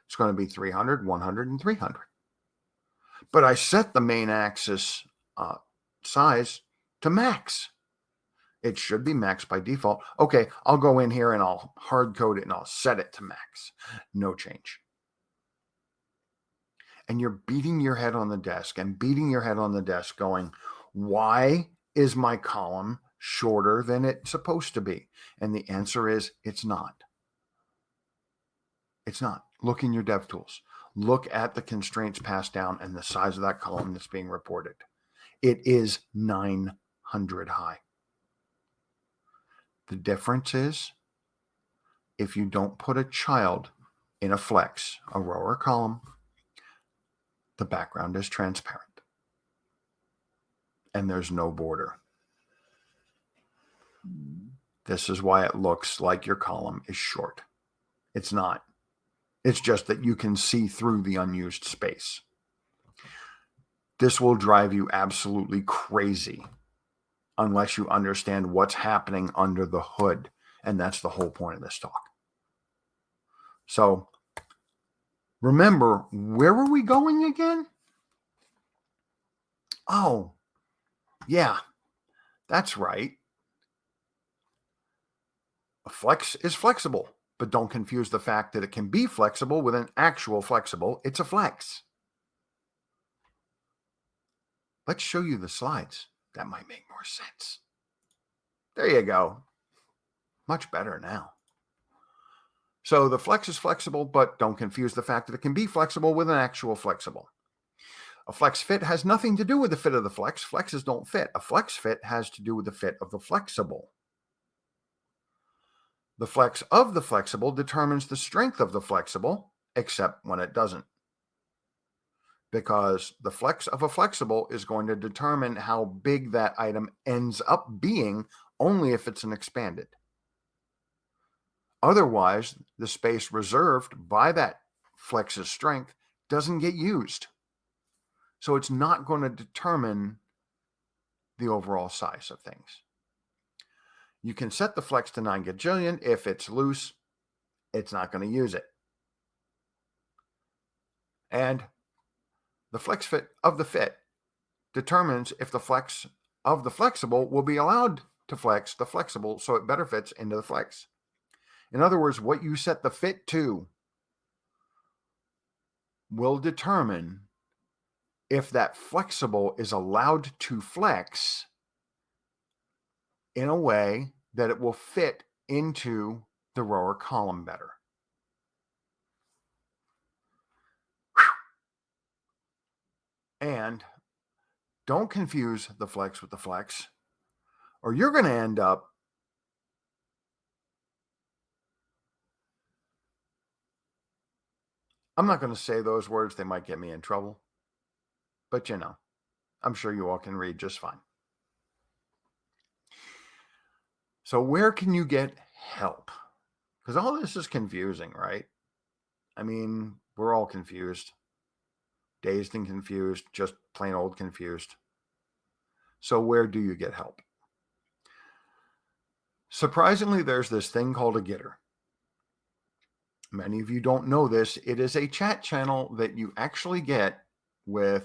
It's going to be 300, 100, and 300. But I set the main axis size to max. It should be max by default. Okay, I'll go in here and I'll hard code it and I'll set it to max. No change. And you're beating your head on the desk and beating your head on the desk going, why is my column shorter than it's supposed to be? And the answer is it's not. It's not. Look in your dev tools. Look at the constraints passed down and the size of that column that's being reported. It is 900 high. The difference is if you don't put a child in a flex, a row or column, the background is transparent and there's no border. This is why it looks like your column is short. It's not. It's just that you can see through the unused space. This will drive you absolutely crazy unless you understand what's happening under the hood. And that's the whole point of this talk. So remember, where were we going again? Oh, yeah, that's right. A flex is flexible, but don't confuse the fact that it can be flexible with an actual flexible. It's a flex. Let's show you the slides. That might make more sense. There you go. Much better now. So the flex is flexible, but don't confuse the fact that it can be flexible with an actual flexible. A flex fit has nothing to do with the fit of the flex. Flexes don't fit. A flex fit has to do with the fit of the flexible. The flex of the flexible determines the strength of the flexible, except when it doesn't. Because the flex of a flexible is going to determine how big that item ends up being only if it's an expanded. Otherwise, the space reserved by that flex's strength doesn't get used. So it's not going to determine the overall size of things. You can set the flex to 9 gajillion. If it's loose, it's not going to use it. And the flex fit of the fit determines if the flex of the flexible will be allowed to flex the flexible so it better fits into the flex. In other words, what you set the fit to will determine if that flexible is allowed to flex in a way that it will fit into the row or column better. And don't confuse the flex with the flex, or you're going to end up I'm not going to say those words. They might get me in trouble. But I'm sure you all can read just fine. So where can you get help? Because all this is confusing, right? I mean, we're all confused. Dazed and confused, just plain old confused. So where do you get help? Surprisingly, there's this thing called a Gitter. Many of you don't know this. It is a chat channel that you actually get with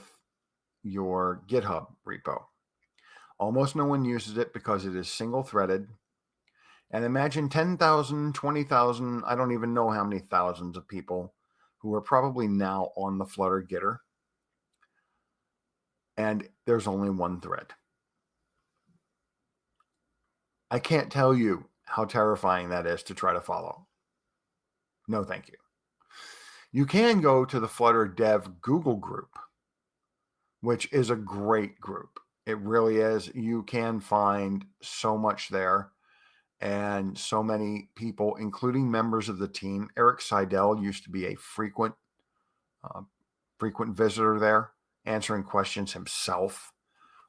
your GitHub repo. Almost no one uses it because it is single-threaded. And imagine 10,000, 20,000, I don't even know how many thousands of people who are probably now on the Flutter Gitter. And there's only one thread. I can't tell you how terrifying that is to try to follow. No, thank you. You can go to the Flutter Dev Google group, which is a great group. It really is. You can find so much there and so many people, including members of the team. Eric Seidel used to be a frequent visitor there, answering questions himself,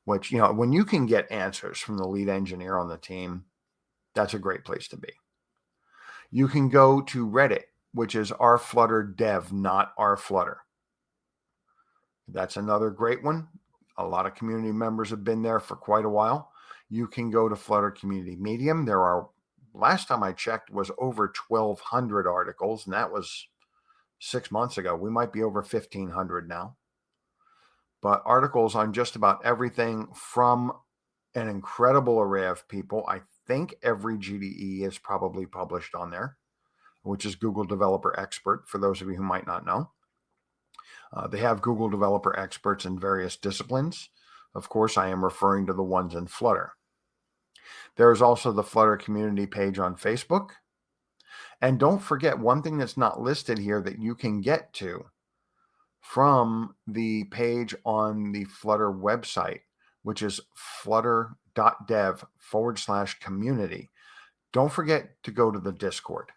which, when you can get answers from the lead engineer on the team, that's a great place to be. You can go to Reddit, which is our Flutter Dev, not our Flutter. That's another great one. A lot of community members have been there for quite a while. You can go to Flutter Community Medium. There are, last time I checked, was over 1,200 articles, and that was 6 months ago. We might be over 1,500 now. But articles on just about everything from an incredible array of people. I think every GDE is probably published on there, which is Google Developer Expert, for those of you who might not know. They have Google Developer Experts in various disciplines. Of course, I am referring to the ones in Flutter. There is also the Flutter community page on Facebook. And don't forget, one thing that's not listed here that you can get to from the page on the Flutter website, which is flutter.dev/community. Don't forget to go to the Discord.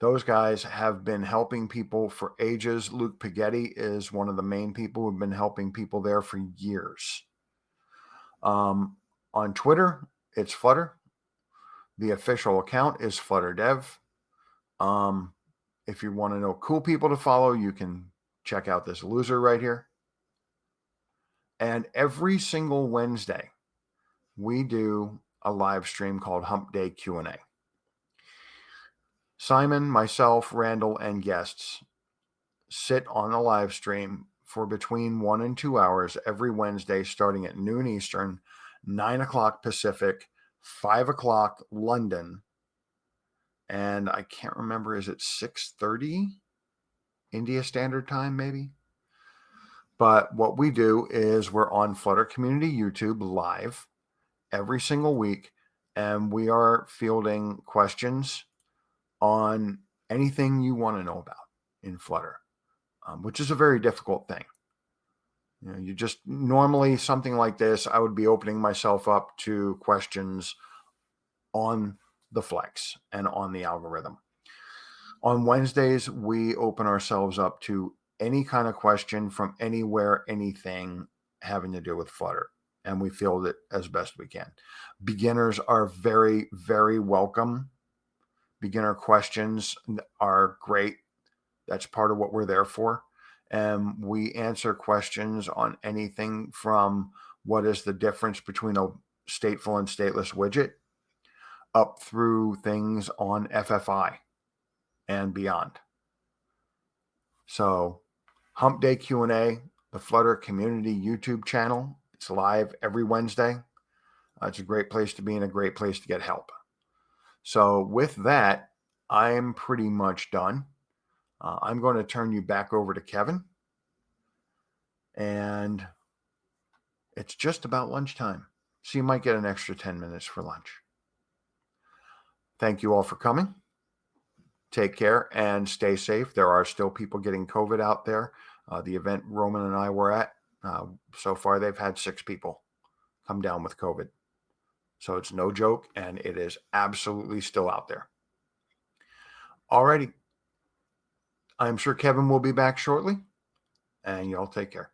Those guys have been helping people for ages. Luke Paghetti is one of the main people who've been helping people there for years. On Twitter, it's Flutter. The official account is Flutter Dev. If you want to know cool people to follow, you can check out this loser right here. And every single Wednesday, we do a live stream called Hump Day Q&A. Simon, myself, Randall, and guests sit on a live stream for between 1 and 2 hours every Wednesday, starting at noon Eastern, 9 o'clock Pacific, 5 o'clock London, and I can't remember, is it 6:30 India Standard Time, maybe? But what we do is we're on Flutter Community YouTube live every single week, and we are fielding questions on anything you want to know about in Flutter, which is a very difficult thing. You just normally something like this, I would be opening myself up to questions on the flex and on the algorithm. On Wednesdays, we open ourselves up to any kind of question from anywhere, anything having to do with Flutter, and we field it as best we can. Beginners are very, very welcome. Beginner questions are great. That's part of what we're there for. And we answer questions on anything from what is the difference between a stateful and stateless widget up through things on FFI and beyond. So Hump Day Q&A, the Flutter community YouTube channel. It's live every Wednesday. It's a great place to be and a great place to get help. So with that, I'm pretty much done. I'm going to turn you back over to Kevin. And it's just about lunchtime. So you might get an extra 10 minutes for lunch. Thank you all for coming. Take care and stay safe. There are still people getting COVID out there. The event Roman and I were at, so far they've had 6 people come down with COVID. So it's no joke, and it is absolutely still out there. Alrighty. I'm sure Kevin will be back shortly, and y'all take care.